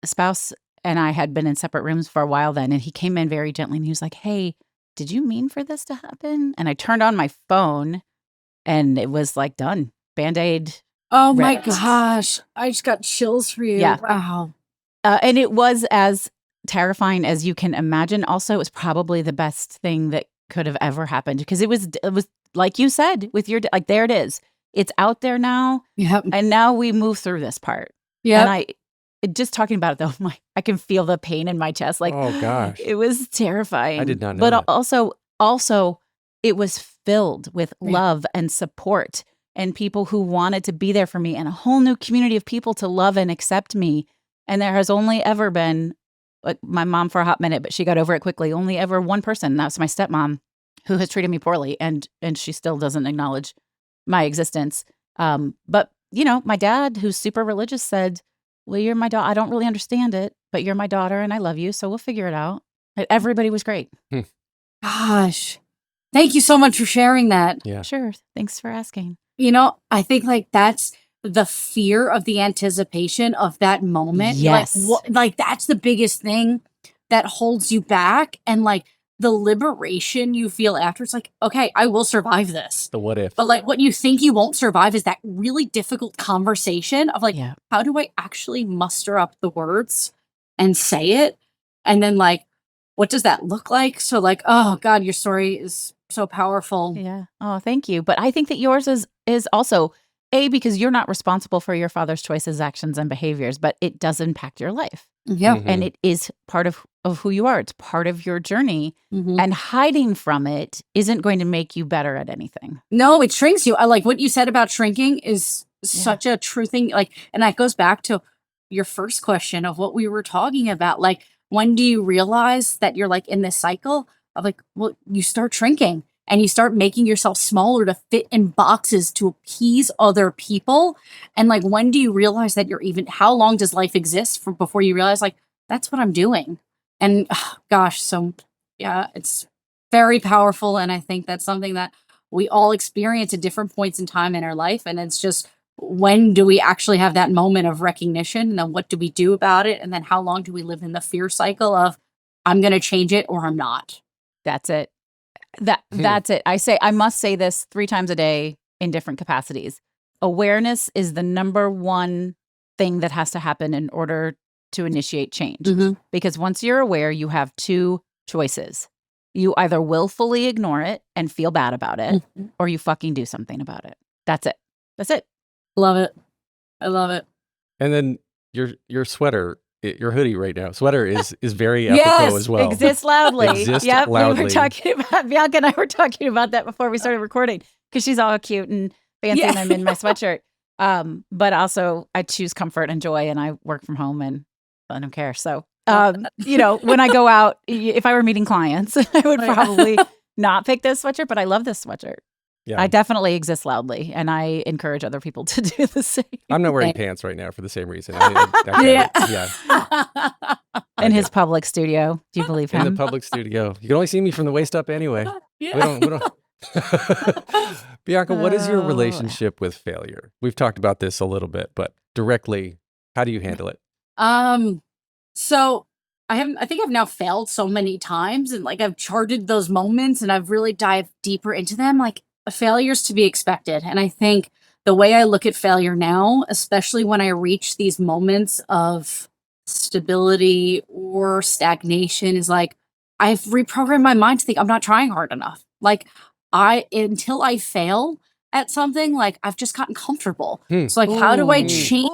spouse and I had been in separate rooms for a while then. And he came in very gently and he was like, "Hey, did you mean for this to happen?" And I turned on my phone and it was like done. Band-Aid. Oh ripped. my gosh. I just got chills for you. Yeah. Wow. And it was as terrifying as you can imagine. Also, it was probably the best thing that could have ever happened because it was like you said with your, like, there it is. It's out there now. Yep. And now we move through this part. Yeah. And just talking about it though, I can feel the pain in my chest. Like, oh gosh, it was terrifying. I did not know but that. also it was filled with love and support and people who wanted to be there for me and a whole new community of people to love and accept me. And there has only ever been, like, my mom for a hot minute, but she got over it quickly. Only ever one person, and that's my stepmom, who has treated me poorly, and she still doesn't acknowledge my existence. But my dad, who's super religious, said, well, you're my daughter. I don't really understand it, but you're my daughter and I love you. So we'll figure it out. Everybody was great. Gosh, thank you so much for sharing that. Yeah. Sure. Thanks for asking. I think like that's the fear of the anticipation of that moment. Yes. Like that's the biggest thing that holds you back. And like the liberation you feel after, it's like, okay, I will survive this. The what if. But like what you think you won't survive is that really difficult conversation of like, how do I actually muster up the words and say it? And then like, what does that look like? So like, oh God, your story is so powerful. Yeah. Oh, thank you. But I think that yours is also because you're not responsible for your father's choices, actions, and behaviors, but it does impact your life. Yeah. And it is part of who you are. It's part of your journey. And hiding from it isn't going to make you better at anything. No, it shrinks you. I like what you said about shrinking is such a true thing. Like, and that goes back to your first question of what we were talking about. Like, when do you realize that you're like in this cycle of like, well, you start shrinking and you start making yourself smaller to fit in boxes to appease other people. And like, when do you realize that how long does life exist before you realize like, that's what I'm doing? And gosh, so yeah, it's very powerful. And I think that's something that we all experience at different points in time in our life. And it's just, when do we actually have that moment of recognition? And then what do we do about it? And then how long do we live in the fear cycle of I'm going to change it or I'm not? That's it. That's it. I must say this 3 times a day in different capacities. Awareness is the number one thing that has to happen in order to initiate change. Because once you're aware, you have 2 choices. You either willfully ignore it and feel bad about it, or you fucking do something about it. That's it. That's it. Love it. I love it. And then your sweater, your hoodie right now, sweater is very apropos as well. Exist loudly. Exist loudly. We were talking about, Bianca and I were talking about that before we started recording because she's all cute and fancy and I'm in my sweatshirt. But also I choose comfort and joy and I work from home and I don't care. So, when I go out, if I were meeting clients, I would probably not pick this sweatshirt, but I love this sweatshirt. Yeah. I definitely exist loudly, and I encourage other people to do the same. I'm not wearing pants right now for the same reason. In his public studio. Do you believe him? In the public studio. You can only see me from the waist up anyway. We don't. Bianca, what is your relationship with failure? We've talked about this a little bit, but directly, how do you handle it? So I think I've now failed so many times, and like I've charted those moments and I've really dived deeper into them. Like, a failure's to be expected. And I think the way I look at failure now, especially when I reach these moments of stability or stagnation, is like I've reprogrammed my mind to think I'm not trying hard enough. Like until I fail at something, like I've just gotten comfortable. So like, how do I change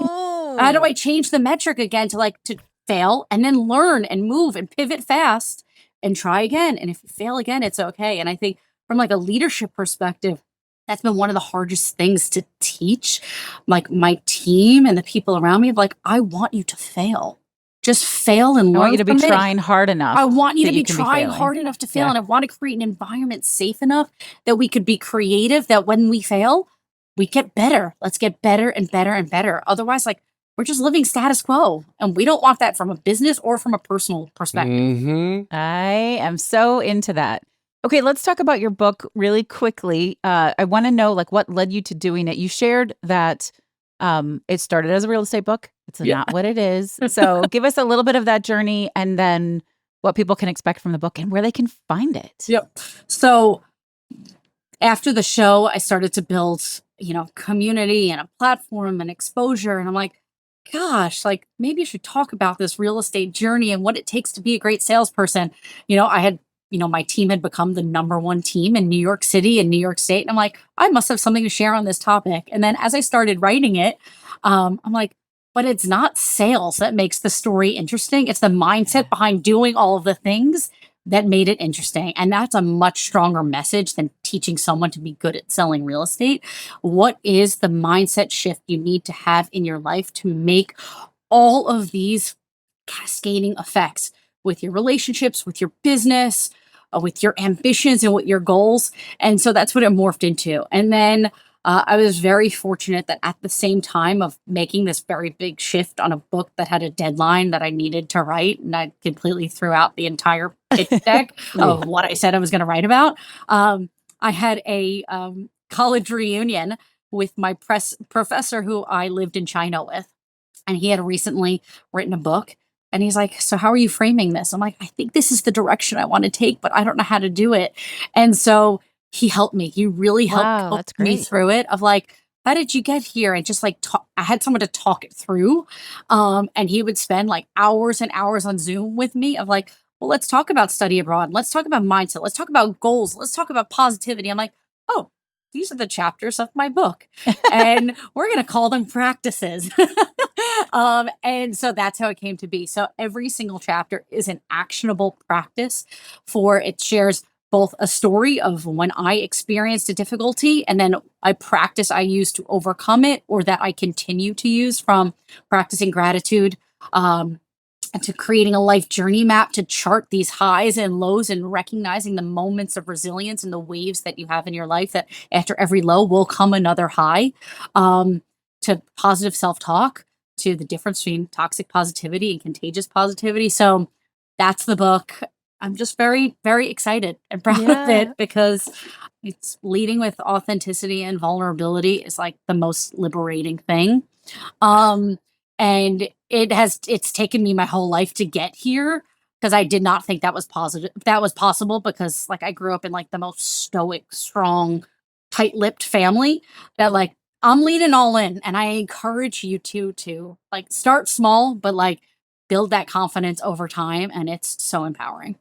the metric again to fail and then learn and move and pivot fast and try again? And if you fail again, it's okay. And I think from like a leadership perspective, that's been one of the hardest things to teach like my team and the people around me. Like, I want you to fail. Just fail and learn. I want you to be trying hard enough. I want you to be trying hard enough to fail. And I want to create an environment safe enough that we could be creative, that when we fail, we get better. Let's get better and better and better. Otherwise, like, we're just living status quo. And we don't want that from a business or from a personal perspective. I am so into that. Okay, let's talk about your book really quickly. I want to know like what led you to doing it. You shared that it started as a real estate book. It's not what it is. So give us a little bit of that journey and then what people can expect from the book and where they can find it. Yep. So after the show, I started to build, community and a platform and exposure. And I'm like, gosh, like maybe I should talk about this real estate journey and what it takes to be a great salesperson. I had my team had become the #1 team in New York City and New York State. And I'm like, I must have something to share on this topic. And then as I started writing it, I'm like, but it's not sales that makes the story interesting. It's the mindset behind doing all of the things that made it interesting. And that's a much stronger message than teaching someone to be good at selling real estate. What is the mindset shift you need to have in your life to make all of these cascading effects with your relationships, with your business, with your ambitions and with your goals? And so that's what it morphed into. And then I was very fortunate that at the same time of making this very big shift on a book that had a deadline that I needed to write, and I completely threw out the entire pitch deck of what I said I was going to write about. I had a college reunion with my professor who I lived in China with, and he had recently written a book. And he's like, so how are you framing this? I'm like, I think this is the direction I want to take, but I don't know how to do it. And so he helped me. He really helped that's me great. through it of like, how did you get here? And just like, I had someone to talk it through. And he would spend like hours and hours on Zoom with me of like, well, let's talk about study abroad. Let's talk about mindset. Let's talk about goals. Let's talk about positivity. I'm like, oh, these are the chapters of my book. And we're going to call them practices. And so that's how it came to be. So every single chapter is an actionable practice it shares both a story of when I experienced a difficulty and then a practice I used to overcome it or that I continue to use, from practicing gratitude, and to creating a life journey map to chart these highs and lows and recognizing the moments of resilience and the waves that you have in your life, that after every low will come another high, to positive self-talk, to the difference between toxic positivity and contagious positivity. So that's the book. I'm just very, very excited and proud of it because it's leading with authenticity and vulnerability is like the most liberating thing. And it's taken me my whole life to get here because I did not think that was possible because like I grew up in like the most stoic, strong, tight-lipped family that like I'm leaning all in, and I encourage you to like start small, but like build that confidence over time. And it's so empowering.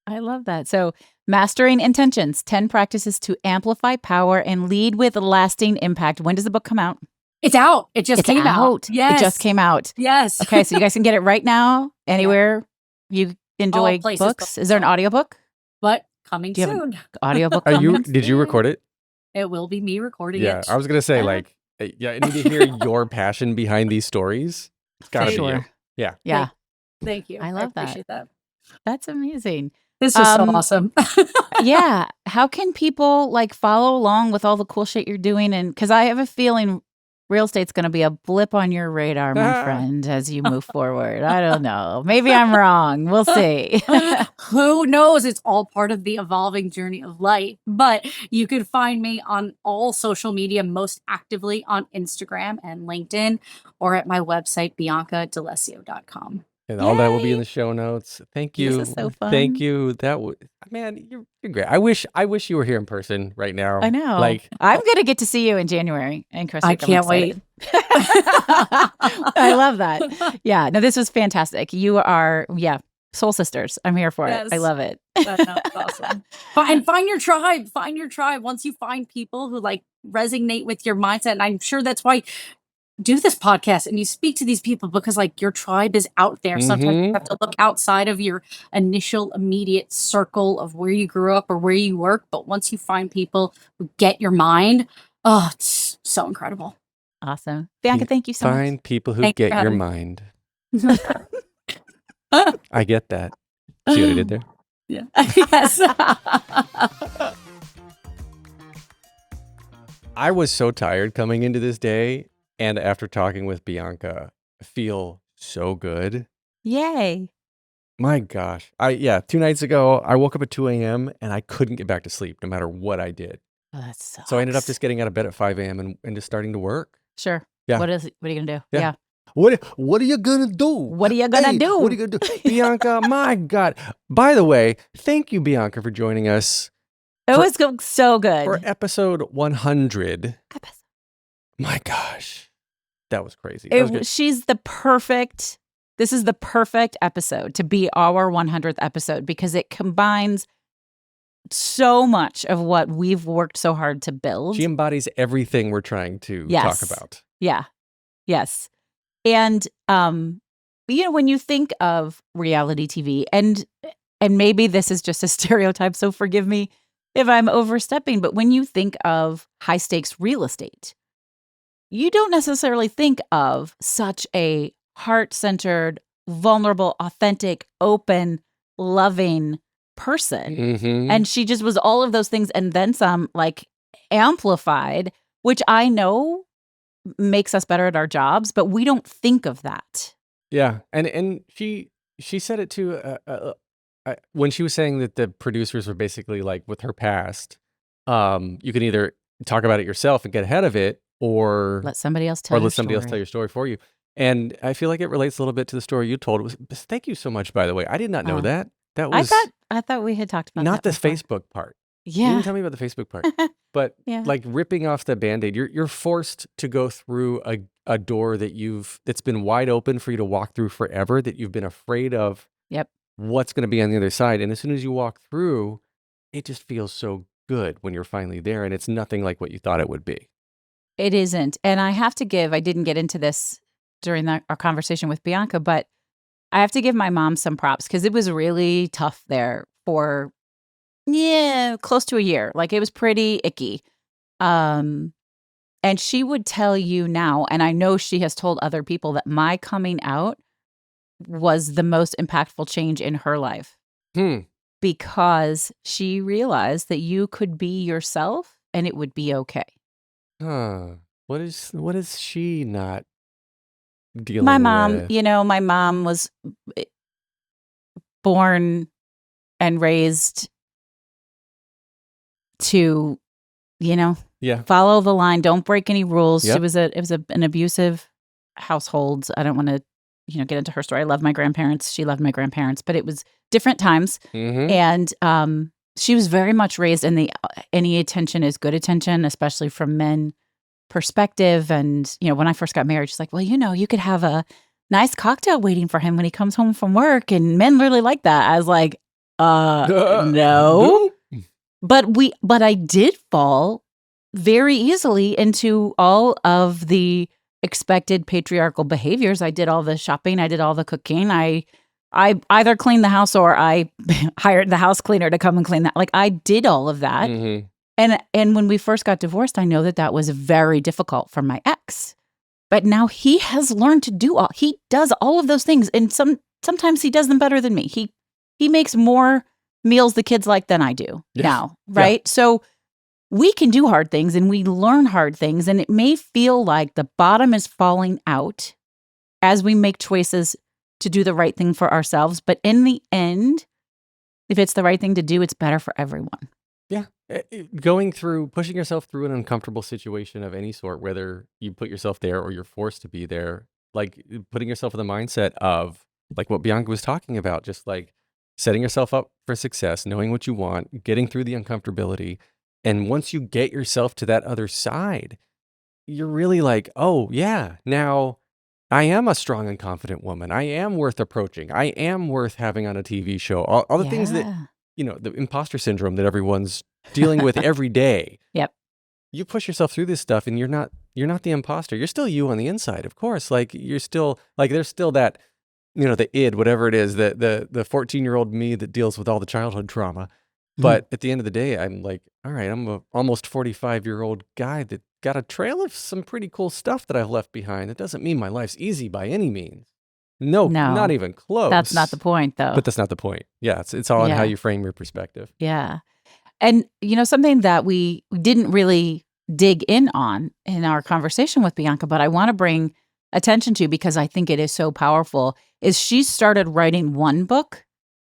I love that. So Mastering Intentions, 10 practices to amplify power and lead with lasting impact. When does the book come out? It's out. It just came out. Yes. It just came out. Yes. Okay. So you guys can get it right now anywhere you enjoy books. Is there an audiobook? But coming soon. Audiobook Did you record it? It will be me recording it. Yeah, I was going to say, like, I need to hear your passion behind these stories. It's got to be you. Yeah. Yeah. Thank you. I love that. Appreciate that. That's amazing. This is so awesome. Yeah. How can people like follow along with all the cool shit you're doing? And because I have a feeling real estate's going to be a blip on your radar, my friend, as you move forward. I don't know. Maybe I'm wrong. We'll see. Who knows? It's all part of the evolving journey of life. But you can find me on all social media, most actively on Instagram and LinkedIn, or at my website, biancadalessio.com. And all that will be in the show notes. Thank you. This is so fun. Thank you. Man, you're great. I wish you were here in person right now. I know. Like, I'm gonna get to see you in January in Costa Rica. I can't wait. I love that. Yeah. No, this was fantastic. You are, soul sisters. I'm here for it. I love it. That's awesome. And find your tribe. Find your tribe. Once you find people who like resonate with your mindset, and I'm sure that's why do this podcast and you speak to these people, because like your tribe is out there. Sometimes you have to look outside of your initial immediate circle of where you grew up or where you work. But once you find people who get your mind, it's so incredible. Awesome. Bianca, thank you so much. Find people who get your mind. I get that. See what I did there? Yeah. Yes. I was so tired coming into this day. And after talking with Bianca, I feel so good. Yay. My gosh. 2 nights ago, I woke up at 2 a.m. and I couldn't get back to sleep no matter what I did. Oh, that sucks. So I ended up just getting out of bed at 5 a.m. and just starting to work. Sure. Yeah. What are you going to do? Yeah. What are you going to do? What are you going to do? What are you going to do? Bianca, my God. By the way, thank you, Bianca, for joining us. It was so good. For episode 100. My gosh. That was crazy. That was good. This is the perfect episode to be our 100th episode because it combines so much of what we've worked so hard to build. She embodies everything we're trying to talk about. Yeah. Yes. And, when you think of reality TV, and maybe this is just a stereotype, so forgive me if I'm overstepping, but when you think of high stakes real estate, you don't necessarily think of such a heart-centered, vulnerable, authentic, open, loving person. Mm-hmm. And she just was all of those things and then some, like amplified which I know makes us better at our jobs, but we don't think of that. Yeah, and she said it too when she was saying that the producers were basically like with her past. You can either talk about it yourself and get ahead of it, or Let somebody else tell let your somebody else tell story. your story for you. And I feel like it relates a little bit to the story you told. Thank you so much, by the way. I did not know Uh, that. That I was thought we had talked about not that the before. Facebook part. You Yeah. didn't tell me about the Facebook part. But Yeah. like ripping off the Band-Aid, you're forced to go through a door that's been wide open for you to walk through forever, that you've been afraid of Yep. what's going to be on the other side. And as soon as you walk through, it just feels so good when you're finally there, and it's nothing like what you thought it would be. It isn't. And I have to give, I didn't get into this during our conversation with Bianca, but I have to give my mom some props because it was really tough there for, close to a year. Like it was pretty icky. And she would tell you now, and I know she has told other people, that my coming out was the most impactful change in her life because she realized that you could be yourself and it would be okay. Huh. What is she not My dealing mom, with? my mom was born and raised to, Yeah. follow the line, don't break any rules. Yep. It was an abusive household. I don't want to, get into her story. I love my grandparents. She loved my grandparents, but it was different times. Mm-hmm. And she was very much raised in the any attention is good attention, especially from men perspective. And, when I first got married, she's like, well, you could have a nice cocktail waiting for him when he comes home from work. And men really like that. I was like, no. But I did fall very easily into all of the expected patriarchal behaviors. I did all the shopping. I did all the cooking. I either cleaned the house or I hired the house cleaner to come and clean that. Like I did all of that. Mm-hmm. And when we first got divorced, I know that was very difficult for my ex. But now he has learned to he does all of those things. And sometimes he does them better than me. He makes more meals the kids like than I do now, right? Yeah. So we can do hard things and we learn hard things, and it may feel like the bottom is falling out as we make choices to do the right thing for ourselves. But in the end, if it's the right thing to do, it's better for everyone. Yeah. Pushing yourself through an uncomfortable situation of any sort, whether you put yourself there or you're forced to be there, like putting yourself in the mindset of like what Bianca was talking about, just like setting yourself up for success, knowing what you want, getting through the uncomfortability. And once you get yourself to that other side, you're really like, oh yeah, now I am a strong and confident woman. I am worth approaching. I am worth having on a TV show. All the things that, the imposter syndrome that everyone's dealing with every day. Yep. You push yourself through this stuff and you're not the imposter. You're still you on the inside, of course. Like you're still like, there's still that, the id, whatever it is, the 14-year-old me that deals with all the childhood trauma. But at the end of the day, I'm like, all right, I'm a almost 45-year-old guy that got a trail of some pretty cool stuff that I've left behind. That doesn't mean my life's easy by any means. No, not even close. That's not the point, though. But that's not the point. Yeah, it's all on how you frame your perspective. Yeah. And, something that we didn't really dig in on in our conversation with Bianca, but I want to bring attention to because I think it is so powerful, is she started writing one book.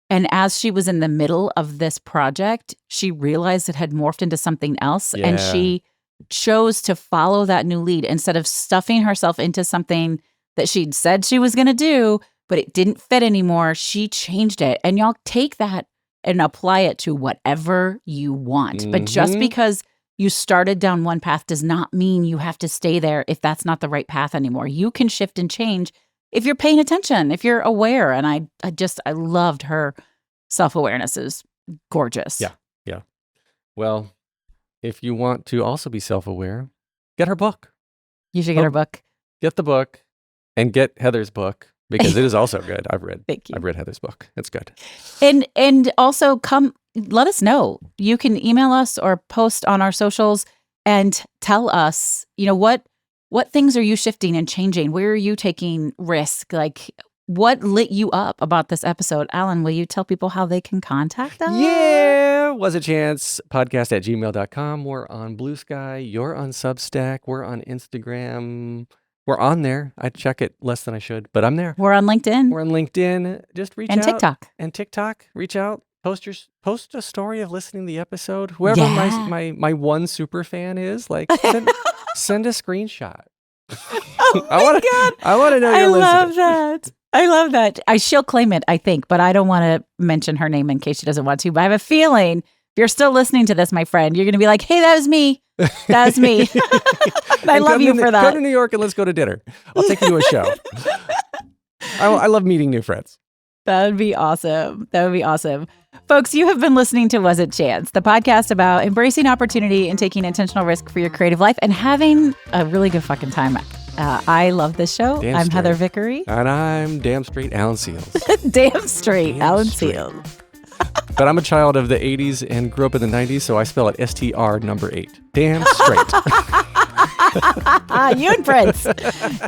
And as she was in the middle of this project, she realized it had morphed into something else. Yeah. And she chose to follow that new lead instead of stuffing herself into something that she'd said she was going to do, but it didn't fit anymore. She changed it. And y'all take that and apply it to whatever you want. Mm-hmm. But just because you started down one path does not mean you have to stay there if that's not the right path anymore. You can shift and change if you're paying attention, if you're aware. And I loved her self-awareness. Is gorgeous. Yeah. Yeah. Well, if you want to also be self-aware, get her book. You should get her book. Get the book and get Heather's book because it is also good. I've read Heather's book. It's good. And also let us know. You can email us or post on our socials and tell us, what things are you shifting and changing? Where are you taking risk? Like, what lit you up about this episode? Alan, will you tell people how they can contact us? Yeah, was a chance podcast@gmail.com. We're on Blue Sky. You're on Substack. We're on Instagram. We're on there. I check it less than I should, but I'm there. We're on LinkedIn. We're on LinkedIn. Just reach out. And TikTok. Reach out. Post a story of listening to the episode. Whoever my one super fan is, like send a screenshot. Oh my God. I want to know you're listening. I love that. She'll claim it, I think, but I don't want to mention her name in case she doesn't want to. But I have a feeling if you're still listening to this, my friend, you're going to be like, hey, that was me. That was me. I love you for that. Come to New York and let's go to dinner. I'll take you to a show. I love meeting new friends. That would be awesome. Folks, you have been listening to Was It Chance, the podcast about embracing opportunity and taking intentional risk for your creative life and having a really good fucking time. I love this show. I'm Heather Vickery. And I'm damn straight Alan Seals. Damn straight Alan Seals. But I'm a child of the 80s and grew up in the 90s, so I spell it STR number 8. Damn straight.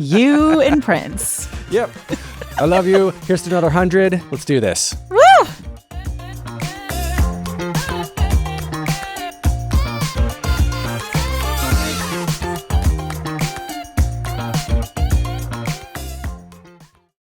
You and Prince. Yep. I love you. Here's to another 100. Let's do this. Woo!